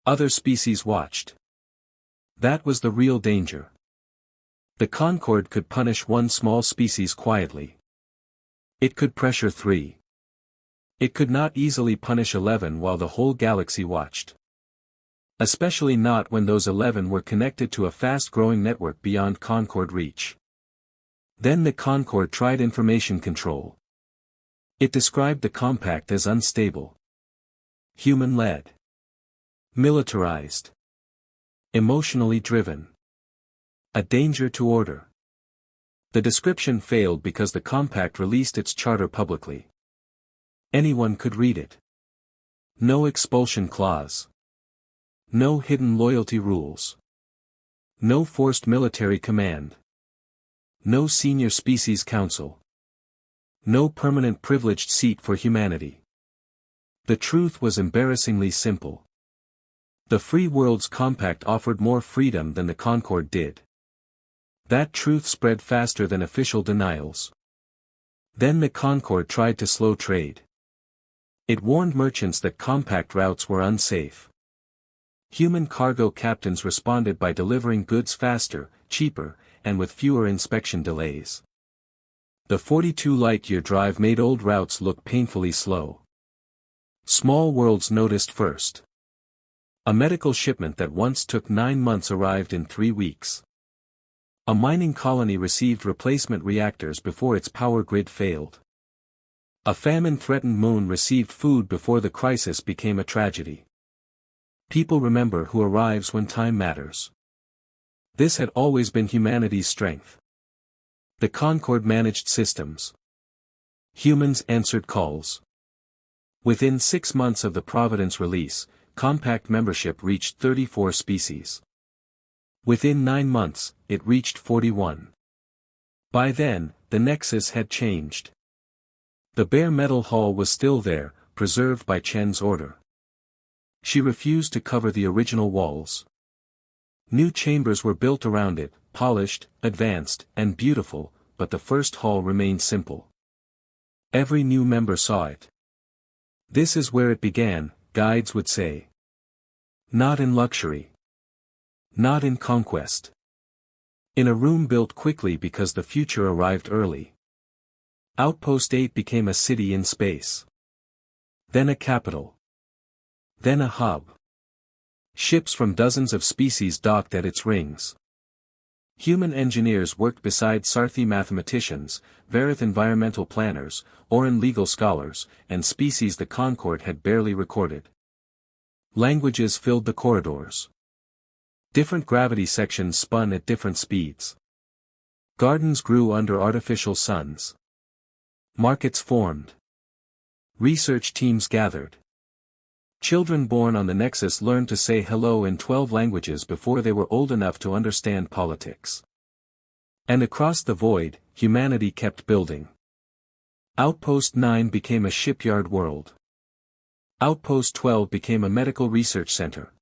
Other species watched. That was the real danger. The Concord could punish one small species quietly. It could pressure 3. It could not easily punish 11 while the whole galaxy watched. Especially not when those 11 were connected to a fast-growing network beyond Concord reach. Then the Concord tried information control. It described the compact as unstable, human-led, militarized, emotionally driven, a danger to order. The description failed because the compact released its charter publicly. Anyone could read it. No expulsion clause. No hidden loyalty rules. No forced military command. No senior species council. No permanent privileged seat for humanity. The truth was embarrassingly simple. The Free Worlds Compact offered more freedom than the Concord did. That truth spread faster than official denials. Then the Concord tried to slow trade. It warned merchants that compact routes were unsafe. Human cargo captains responded by delivering goods faster, cheaper, and with fewer inspection delays. The 42 light-year drive made old routes look painfully slow. Small worlds noticed first. A medical shipment that once took 9 months arrived in 3 weeks. A mining colony received replacement reactors before its power grid failed. A famine-threatened moon received food before the crisis became a tragedy. People remember who arrives when time matters. This had always been humanity's strength. The Concord managed systems. Humans answered calls. Within 6 months of the Providence release, Compact membership reached 34 species. Within 9 months, it reached 41. By then, the Nexus had changed. The bare metal hull was still there, preserved by Chen's order. She refused to cover the original walls. New chambers were built around it, polished, advanced, and beautiful, but the first hull remained simple. Every new member saw it. This is where it began, guides would say. Not in luxury. Not in conquest. In a room built quickly because the future arrived early. Outpost 8 became a city in space. Then a capital. Then a hub. Ships from dozens of species docked at its rings. Human engineers worked beside Sarthi mathematicians, Verith environmental planners, Oran legal scholars, and species the Concord had barely recorded. Languages filled the corridors. Different gravity sections spun at different speeds. Gardens grew under artificial suns. Markets formed. Research teams gathered. Children born on the Nexus learned to say hello in 12 languages before they were old enough to understand politics. And across the void, humanity kept building. Outpost 9 became a shipyard world. Outpost 12 became a medical research center.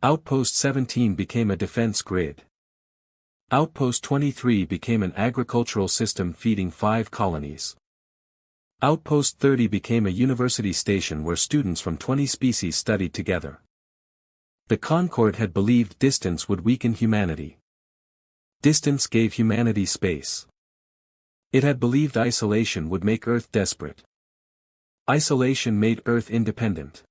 Outpost 17 became a defense grid. Outpost 23 became an agricultural system feeding 5 colonies. Outpost 30 became a university station where students from 20 species studied together. The Concord had believed distance would weaken humanity. Distance gave humanity space. It had believed isolation would make Earth desperate. Isolation made Earth independent.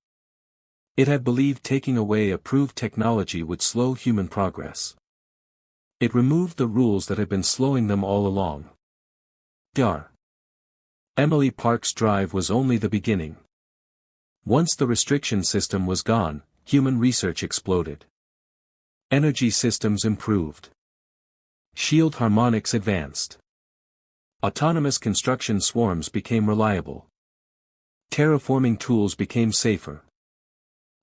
It had believed taking away approved technology would slow human progress. It removed the rules that had been slowing them all along. Dar. Emily Park's drive was only the beginning. Once the restriction system was gone, human research exploded. Energy systems improved. Shield harmonics advanced. Autonomous construction swarms became reliable. Terraforming tools became safer.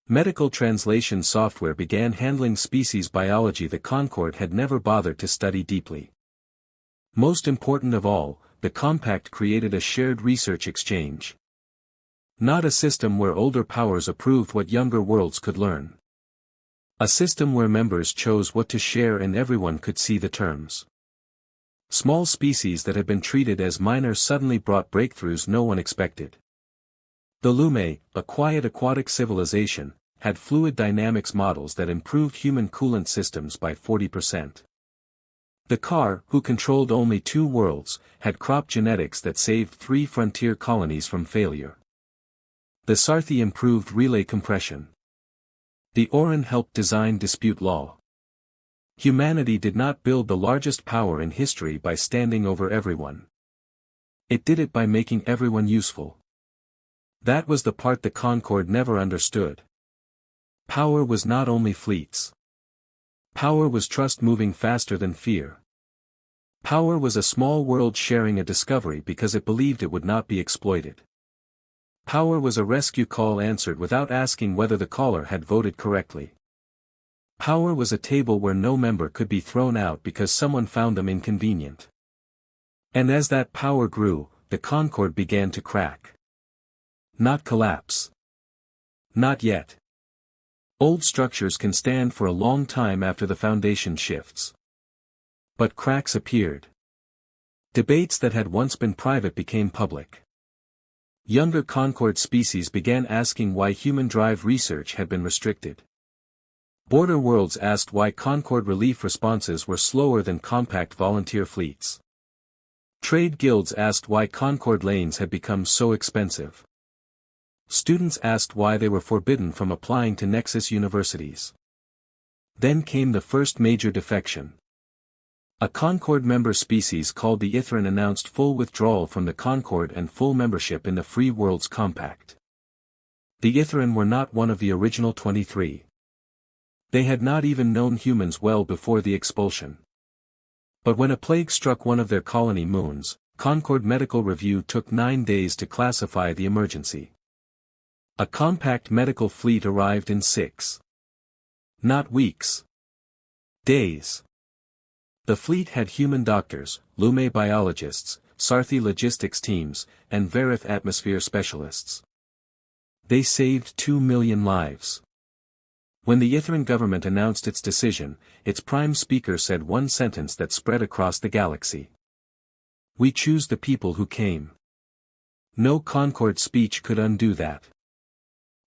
Medical translation software began handling species biology the Concord had never bothered to study deeply. Most important of all, the Compact created a shared research exchange. Not a system where older powers approved what younger worlds could learn. A system where members chose what to share and everyone could see the terms. Small species that had been treated as minor suddenly brought breakthroughs no one expected. The Lume, a quiet aquatic civilization, had fluid dynamics models that improved human coolant systems by 40%. The Kar, who controlled only 2 worlds, had crop genetics that saved 3 frontier colonies from failure. The Sarthi improved relay compression. The Oran helped design dispute law. Humanity did not build the largest power in history by standing over everyone. It did it by making everyone useful. That was the part the Concord never understood. Power was not only fleets. Power was trust moving faster than fear. Power was a small world sharing a discovery because it believed it would not be exploited. Power was a rescue call answered without asking whether the caller had voted correctly. Power was a table where no member could be thrown out because someone found them inconvenient. And as that power grew, the Concord began to crack. Not collapse. Not yet. Old structures can stand for a long time after the foundation shifts. But cracks appeared. Debates that had once been private became public. Younger Concord species began asking why human-drive research had been restricted. Border worlds asked why Concord relief responses were slower than compact volunteer fleets. Trade guilds asked why Concord lanes had become so expensive. Students asked why they were forbidden from applying to Nexus universities. Then came the first major defection. A Concord member species called the Ithran announced full withdrawal from the Concord and full membership in the Free Worlds Compact. The Ithran were not one of the original 23. They had not even known humans well before the expulsion. But when a plague struck one of their colony moons, Concord Medical Review took 9 days to classify the emergency. A compact medical fleet arrived in 6. Not weeks. Days. The fleet had human doctors, Lume biologists, Sarthi logistics teams, and Verith atmosphere specialists. They saved 2 million lives. When the Ithran government announced its decision, its prime speaker said one sentence that spread across the galaxy. We choose the people who came. No Concord speech could undo that.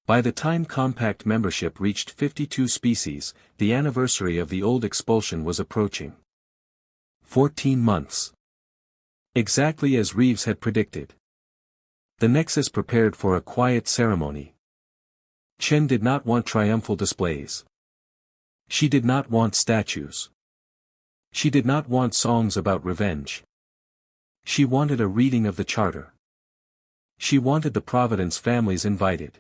By the time compact membership reached 52 species, the anniversary of the old expulsion was approaching. 14 months. Exactly as Reeves had predicted. The Nexus prepared for a quiet ceremony. Chen did not want triumphal displays. She did not want statues. She did not want songs about revenge. She wanted a reading of the charter. She wanted the Providence families invited.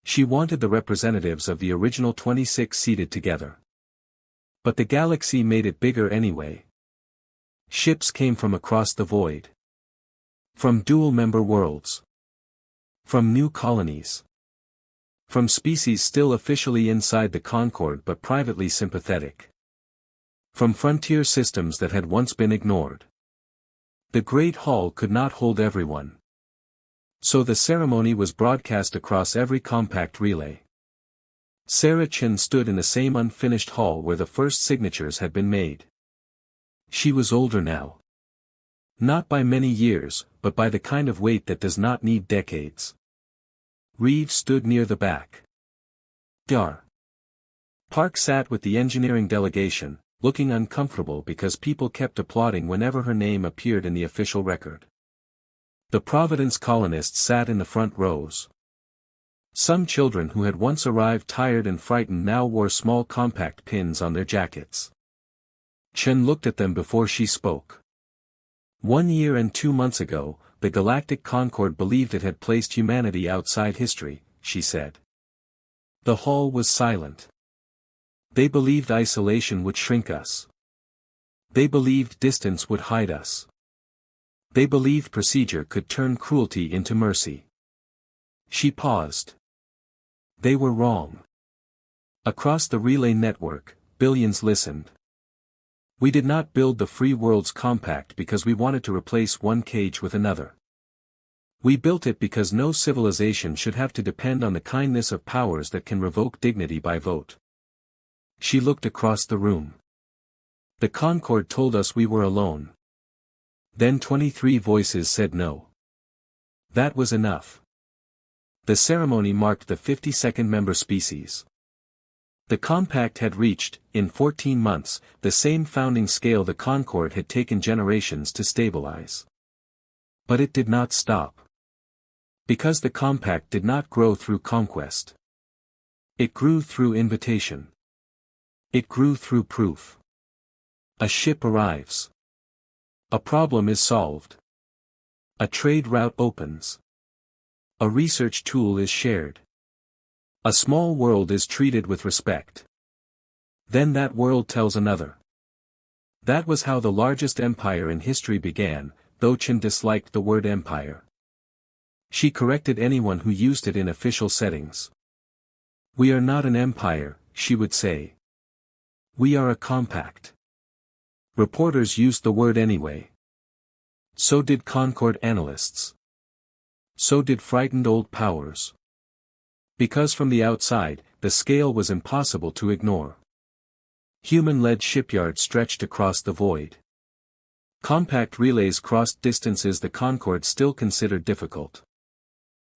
She wanted the representatives of the original 26 seated together. But the galaxy made it bigger anyway. Ships came from across the void. From dual-member worlds. From new colonies. From species still officially inside the Concord but privately sympathetic. From frontier systems that had once been ignored. The Great Hall could not hold everyone. So the ceremony was broadcast across every compact relay. Sarah Chen stood in the same unfinished hall where the first signatures had been made. She was older now. Not by many years, but by the kind of weight that does not need decades. Reeves stood near the back. Dar. Park sat with the engineering delegation, looking uncomfortable because people kept applauding whenever her name appeared in the official record. The Providence colonists sat in the front rows. Some children who had once arrived tired and frightened now wore small compact pins on their jackets. Chen looked at them before she spoke. 1 year and 2 months ago, the Galactic Concord believed it had placed humanity outside history, she said. The hall was silent. They believed isolation would shrink us. They believed distance would hide us. They believed procedure could turn cruelty into mercy. She paused. They were wrong. Across the relay network, billions listened. We did not build the Free Worlds Compact because we wanted to replace one cage with another. We built it because no civilization should have to depend on the kindness of powers that can revoke dignity by vote. She looked across the room. The Concord told us we were alone. Then 23 voices said no. That was enough. The ceremony marked the 52nd member species. The compact had reached, in 14 months, the same founding scale the Concord had taken generations to stabilize. But it did not stop. Because the compact did not grow through conquest. It grew through invitation. It grew through proof. A ship arrives. A problem is solved. A trade route opens. A research tool is shared. A small world is treated with respect. Then that world tells another. That was how the largest empire in history began, though Chen disliked the word empire. She corrected anyone who used it in official settings. We are not an empire, she would say. We are a compact. Reporters used the word anyway. So did Concord analysts. So did frightened old powers. Because from the outside, the scale was impossible to ignore. Human-led shipyards stretched across the void. Compact relays crossed distances the Concord still considered difficult.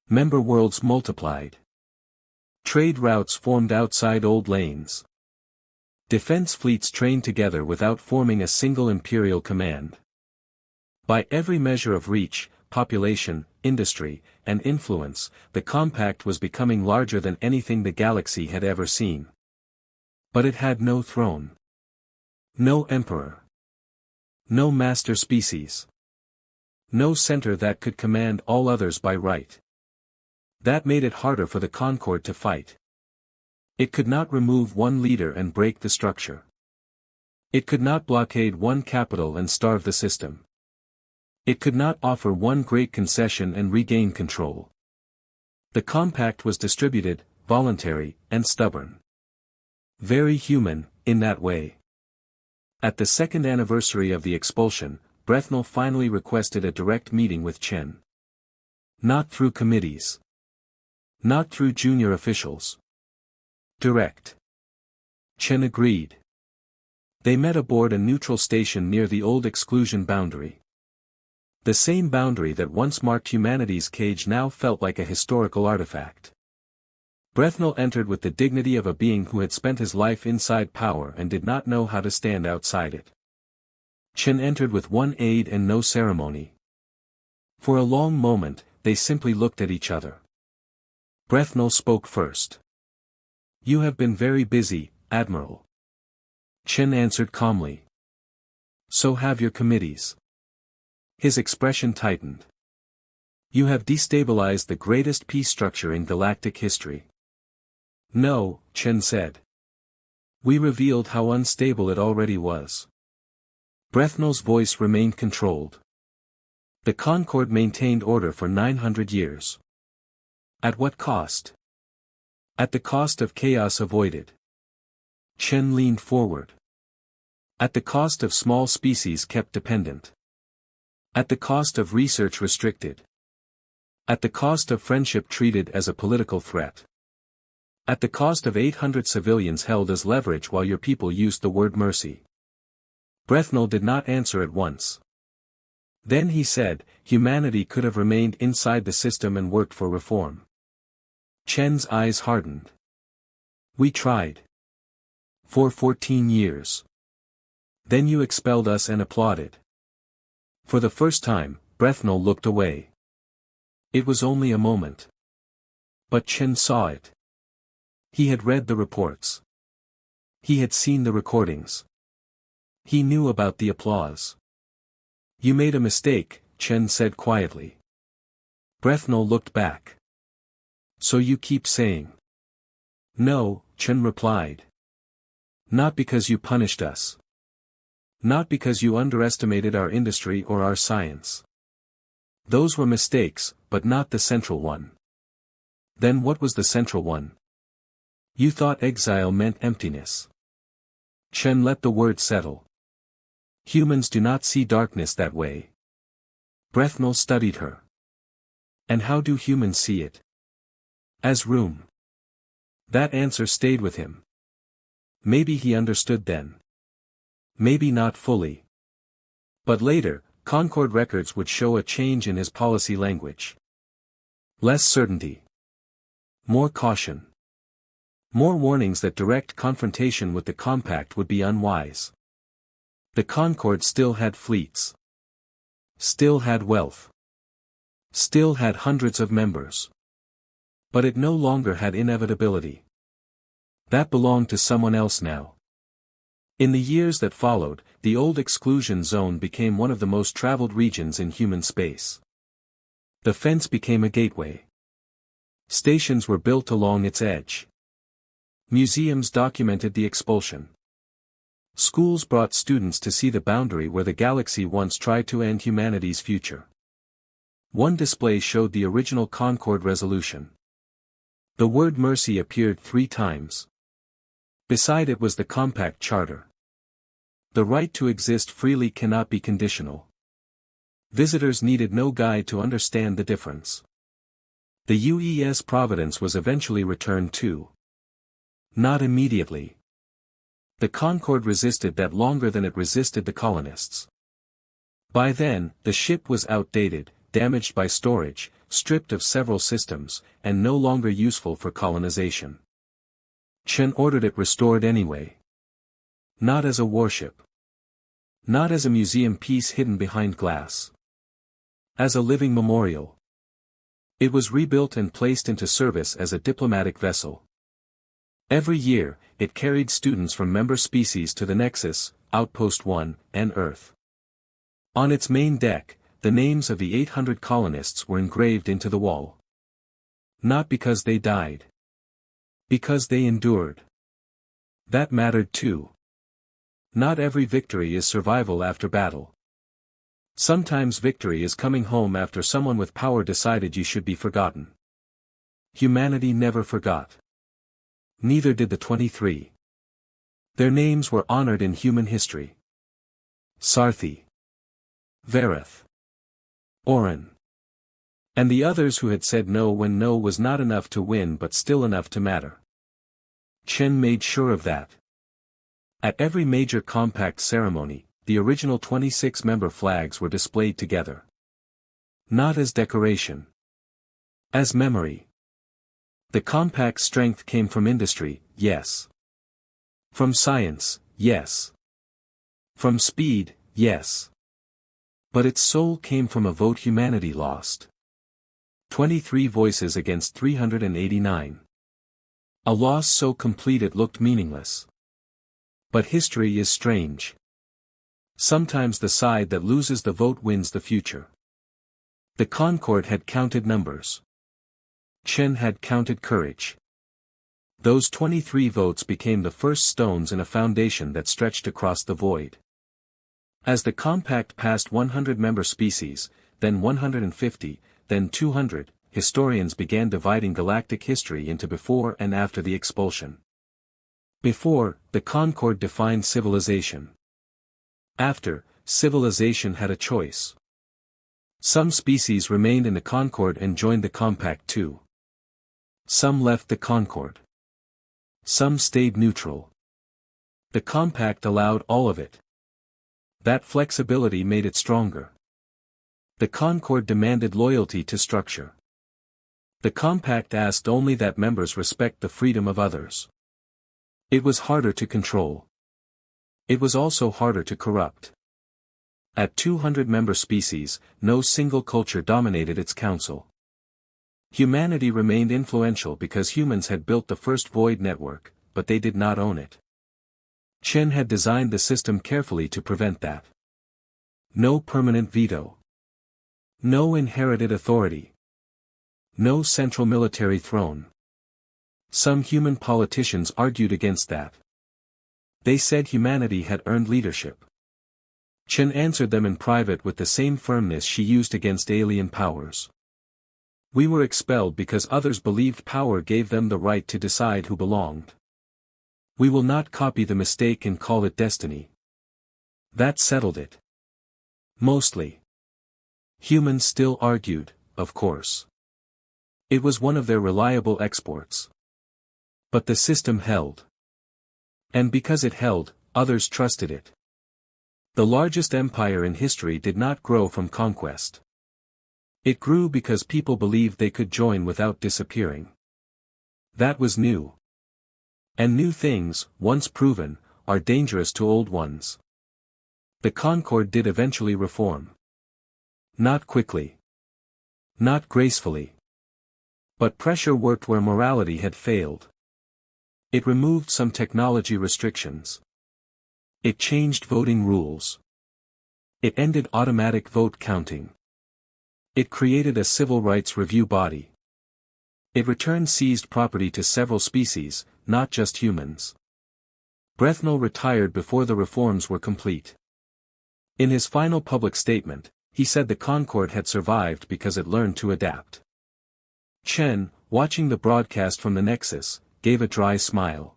Member worlds multiplied. Trade routes formed outside old lanes. Defense fleets trained together without forming a single imperial command. By every measure of reach, population, industry, and influence, the compact was becoming larger than anything the galaxy had ever seen. But it had no throne. No emperor. No master species. No center that could command all others by right. That made it harder for the Concord to fight. It could not remove one leader and break the structure. It could not blockade one capital and starve the system. It could not offer one great concession and regain control. The compact was distributed, voluntary, and stubborn. Very human, in that way. At the second anniversary of the expulsion, Brethnell finally requested a direct meeting with Chen. Not through committees. Not through junior officials. Direct. Chen agreed. They met aboard a neutral station near the old exclusion boundary. The same boundary that once marked humanity's cage now felt like a historical artifact. Brethnell entered with the dignity of a being who had spent his life inside power and did not know how to stand outside it. Chen entered with one aid and no ceremony. For a long moment, they simply looked at each other. Brethnell spoke first. You have been very busy, Admiral. Chen answered calmly. So have your committees. His expression tightened. You have destabilized the greatest peace structure in galactic history. No, Chen said. We revealed how unstable it already was. Brethnell's voice remained controlled. The Concord maintained order for 900 years. At what cost? At the cost of chaos avoided. Chen leaned forward. At the cost of small species kept dependent. At the cost of research restricted. At the cost of friendship treated as a political threat. At the cost of 800 civilians held as leverage while your people used the word mercy. Brethnell did not answer at once. Then he said, humanity could have remained inside the system and worked for reform. Chen's eyes hardened. We tried. For 14 years. Then you expelled us and applauded. For the first time, Brethnell looked away. It was only a moment. But Chen saw it. He had read the reports. He had seen the recordings. He knew about the applause. You made a mistake, Chen said quietly. Brethnell looked back. So you keep saying. No, Chen replied. Not because you punished us. Not because you underestimated our industry or our science. Those were mistakes, but not the central one. Then what was the central one? You thought exile meant emptiness. Chen let the word settle. Humans do not see darkness that way. Brethnell studied her. And how do humans see it? As room. That answer stayed with him. Maybe he understood then. Maybe not fully. But later, Concord records would show a change in his policy language. Less certainty. More caution. More warnings that direct confrontation with the compact would be unwise. The Concord still had fleets. Still had wealth. Still had hundreds of members. But it no longer had inevitability. That belonged to someone else now. In the years that followed, the old exclusion zone became one of the most traveled regions in human space. The fence became a gateway. Stations were built along its edge. Museums documented the expulsion. Schools brought students to see the boundary where the galaxy once tried to end humanity's future. One display showed the original Concord resolution. The word mercy appeared 3 times. Beside it was the Compact Charter. The right to exist freely cannot be conditional. Visitors needed no guide to understand the difference. The UES Providence was eventually returned too. Not immediately. The Concord resisted that longer than it resisted the colonists. By then, the ship was outdated, damaged by storage, stripped of several systems, and no longer useful for colonization. Chen ordered it restored anyway. Not as a warship. Not as a museum piece hidden behind glass. As a living memorial. It was rebuilt and placed into service as a diplomatic vessel. Every year, it carried students from member species to the Nexus, Outpost 1, and Earth. On its main deck, the names of the 800 colonists were engraved into the wall. Not because they died. Because they endured. That mattered too. Not every victory is survival after battle. Sometimes victory is coming home after someone with power decided you should be forgotten. Humanity never forgot. Neither did the 23. Their names were honored in human history. Sarthi. Vereth. Oren. And the others who had said no when no was not enough to win but still enough to matter. Chen made sure of that. At every major compact ceremony, the original 26-member flags were displayed together. Not as decoration. As memory. The compact's strength came from industry, yes. From science, yes. From speed, yes. But its soul came from a vote humanity lost. 23 voices against 389. A loss so complete it looked meaningless. But history is strange. Sometimes the side that loses the vote wins the future. The Concord had counted numbers. Chen had counted courage. Those 23 votes became the first stones in a foundation that stretched across the void. As the compact passed 100 member species, then 150, then 200, historians began dividing galactic history into before and after the expulsion. Before, the Concord defined civilization. After, civilization had a choice. Some species remained in the Concord and joined the compact too. Some left the Concord. Some stayed neutral. The compact allowed all of it. That flexibility made it stronger. The Concord demanded loyalty to structure. The compact asked only that members respect the freedom of others. It was harder to control. It was also harder to corrupt. At 200 member species, no single culture dominated its council. Humanity remained influential because humans had built the first void network, but they did not own it. Chen had designed the system carefully to prevent that. No permanent veto. No inherited authority. No central military throne. Some human politicians argued against that. They said humanity had earned leadership. Chen answered them in private with the same firmness she used against alien powers. We were expelled because others believed power gave them the right to decide who belonged. We will not copy the mistake and call it destiny. That settled it. Mostly. Humans still argued, of course. It was one of their reliable exports. But the system held. And because it held, others trusted it. The largest empire in history did not grow from conquest. It grew because people believed they could join without disappearing. That was new. And new things, once proven, are dangerous to old ones. The Concord did eventually reform. Not quickly. Not gracefully. But pressure worked where morality had failed. It removed some technology restrictions. It changed voting rules. It ended automatic vote counting. It created a civil rights review body. It returned seized property to several species, not just humans. Brethnall retired before the reforms were complete. In his final public statement, he said the Concord had survived because it learned to adapt. Chen, watching the broadcast from the Nexus, gave a dry smile.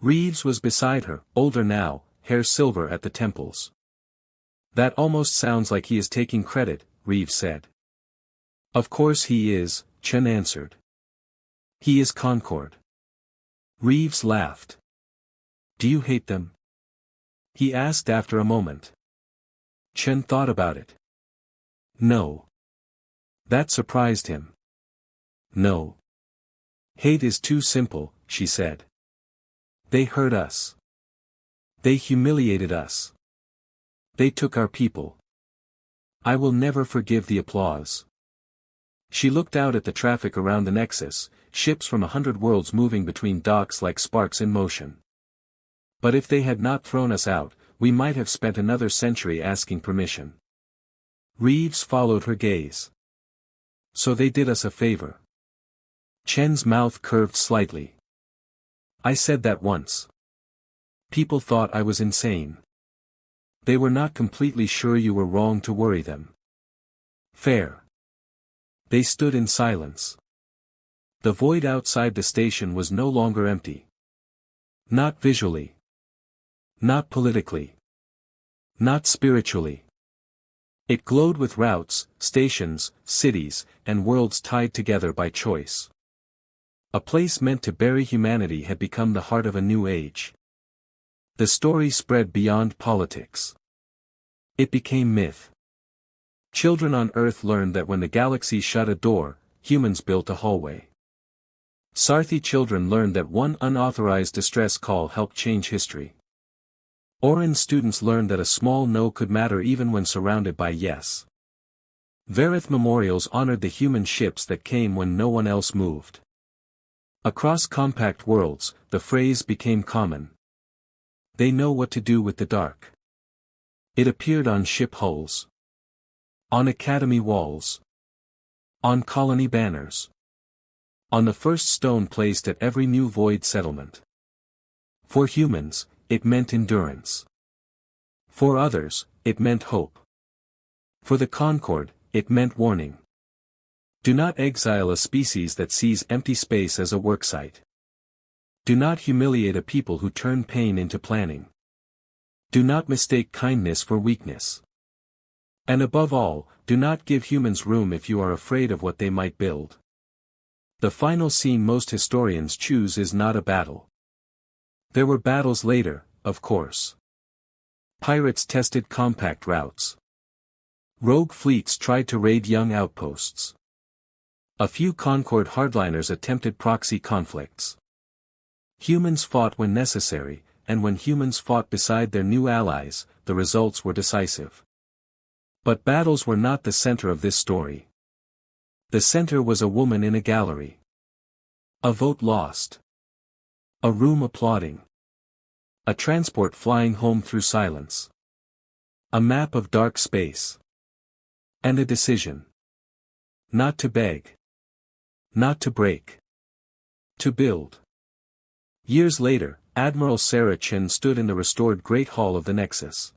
Reeves was beside her, older now, hair silver at the temples. That almost sounds like he is taking credit, Reeves said. Of course he is, Chen answered. He is Concord. Reeves laughed. Do you hate them? He asked after a moment. Chen thought about it. No. That surprised him. No. Hate is too simple, she said. They hurt us. They humiliated us. They took our people. I will never forgive the applause. She looked out at the traffic around the Nexus, ships from 100 worlds moving between docks like sparks in motion. But if they had not thrown us out, we might have spent another century asking permission. Reeves followed her gaze. So they did us a favor. Chen's mouth curved slightly. I said that once. People thought I was insane. They were not completely sure you were wrong to worry them. Fair. They stood in silence. The void outside the station was no longer empty. Not visually. Not politically. Not spiritually. It glowed with routes, stations, cities, and worlds tied together by choice. A place meant to bury humanity had become the heart of a new age. The story spread beyond politics. It became myth. Children on Earth learned that when the galaxy shut a door, humans built a hallway. Sarthi children learned that one unauthorized distress call helped change history. Orin students learned that a small no could matter even when surrounded by yes. Verith memorials honored the human ships that came when no one else moved. Across compact worlds, the phrase became common. They know what to do with the dark. It appeared on ship hulls. On academy walls. On colony banners. On the first stone placed at every new void settlement. For humans, it meant endurance. For others, it meant hope. For the Concord, it meant warning. Do not exile a species that sees empty space as a worksite. Do not humiliate a people who turn pain into planning. Do not mistake kindness for weakness. And above all, do not give humans room if you are afraid of what they might build. The final scene most historians choose is not a battle. There were battles later, of course. Pirates tested compact routes. Rogue fleets tried to raid young outposts. A few Concord hardliners attempted proxy conflicts. Humans fought when necessary, and when humans fought beside their new allies, the results were decisive. But battles were not the center of this story. The center was a woman in a gallery. A vote lost. A room applauding. A transport flying home through silence. A map of dark space. And a decision. Not to beg. Not to break. To build. Years later, Admiral Sarah Chen stood in the restored Great Hall of the Nexus.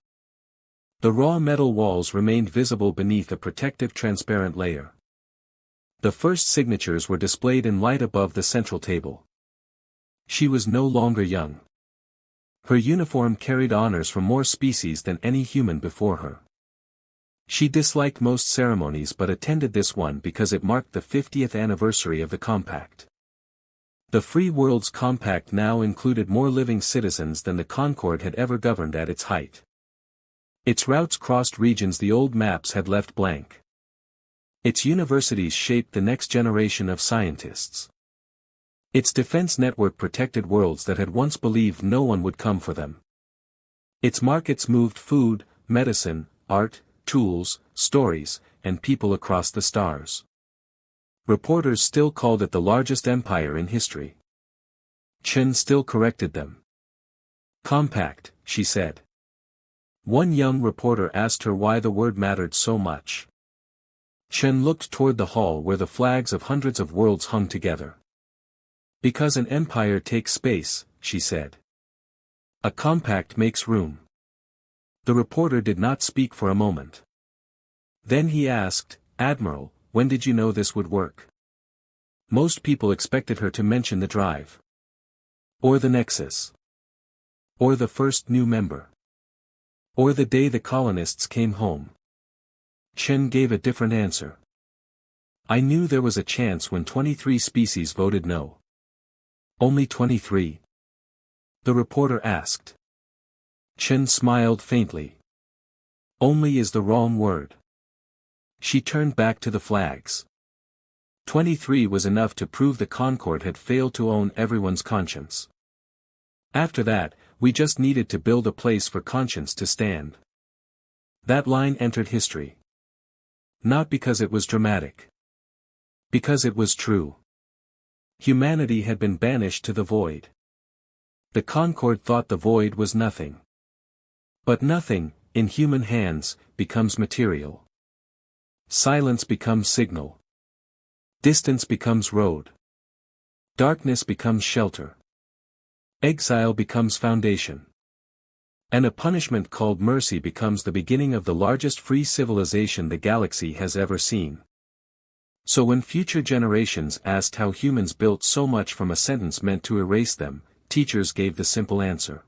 The raw metal walls remained visible beneath a protective transparent layer. The first signatures were displayed in light above the central table. She was no longer young. Her uniform carried honors from more species than any human before her. She disliked most ceremonies but attended this one because it marked the 50th anniversary of the Compact. The Free World's Compact now included more living citizens than the Concord had ever governed at its height. Its routes crossed regions the old maps had left blank. Its universities shaped the next generation of scientists. Its defense network protected worlds that had once believed no one would come for them. Its markets moved food, medicine, art, tools, stories, and people across the stars. Reporters still called it the largest empire in history. Chen still corrected them. Compact, she said. One young reporter asked her why the word mattered so much. Chen looked toward the hall where the flags of hundreds of worlds hung together. Because an empire takes space, she said. A compact makes room. The reporter did not speak for a moment. Then he asked, Admiral, when did you know this would work? Most people expected her to mention the drive. Or the Nexus. Or the first new member. Or the day the colonists came home. Chen gave a different answer. I knew there was a chance when 23 species voted no. Only 23? The reporter asked. Chen smiled faintly. Only is the wrong word. She turned back to the flags. 23 was enough to prove the Concord had failed to own everyone's conscience. After that, we just needed to build a place for conscience to stand. That line entered history. Not because it was dramatic. Because it was true. Humanity had been banished to the void. The Concord thought the void was nothing. But nothing, in human hands, becomes material. Silence becomes signal. Distance becomes road. Darkness becomes shelter. Exile becomes foundation. And a punishment called mercy becomes the beginning of the largest free civilization the galaxy has ever seen. So when future generations asked how humans built so much from a sentence meant to erase them, teachers gave the simple answer.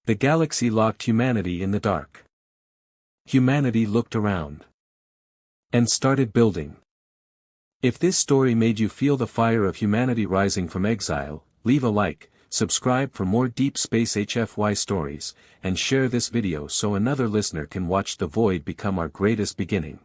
The galaxy locked humanity in the dark. Humanity looked around. And started building. If this story made you feel the fire of humanity rising from exile, leave a like, subscribe for more deep space HFY stories, and share this video so another listener can watch the void become our greatest beginning.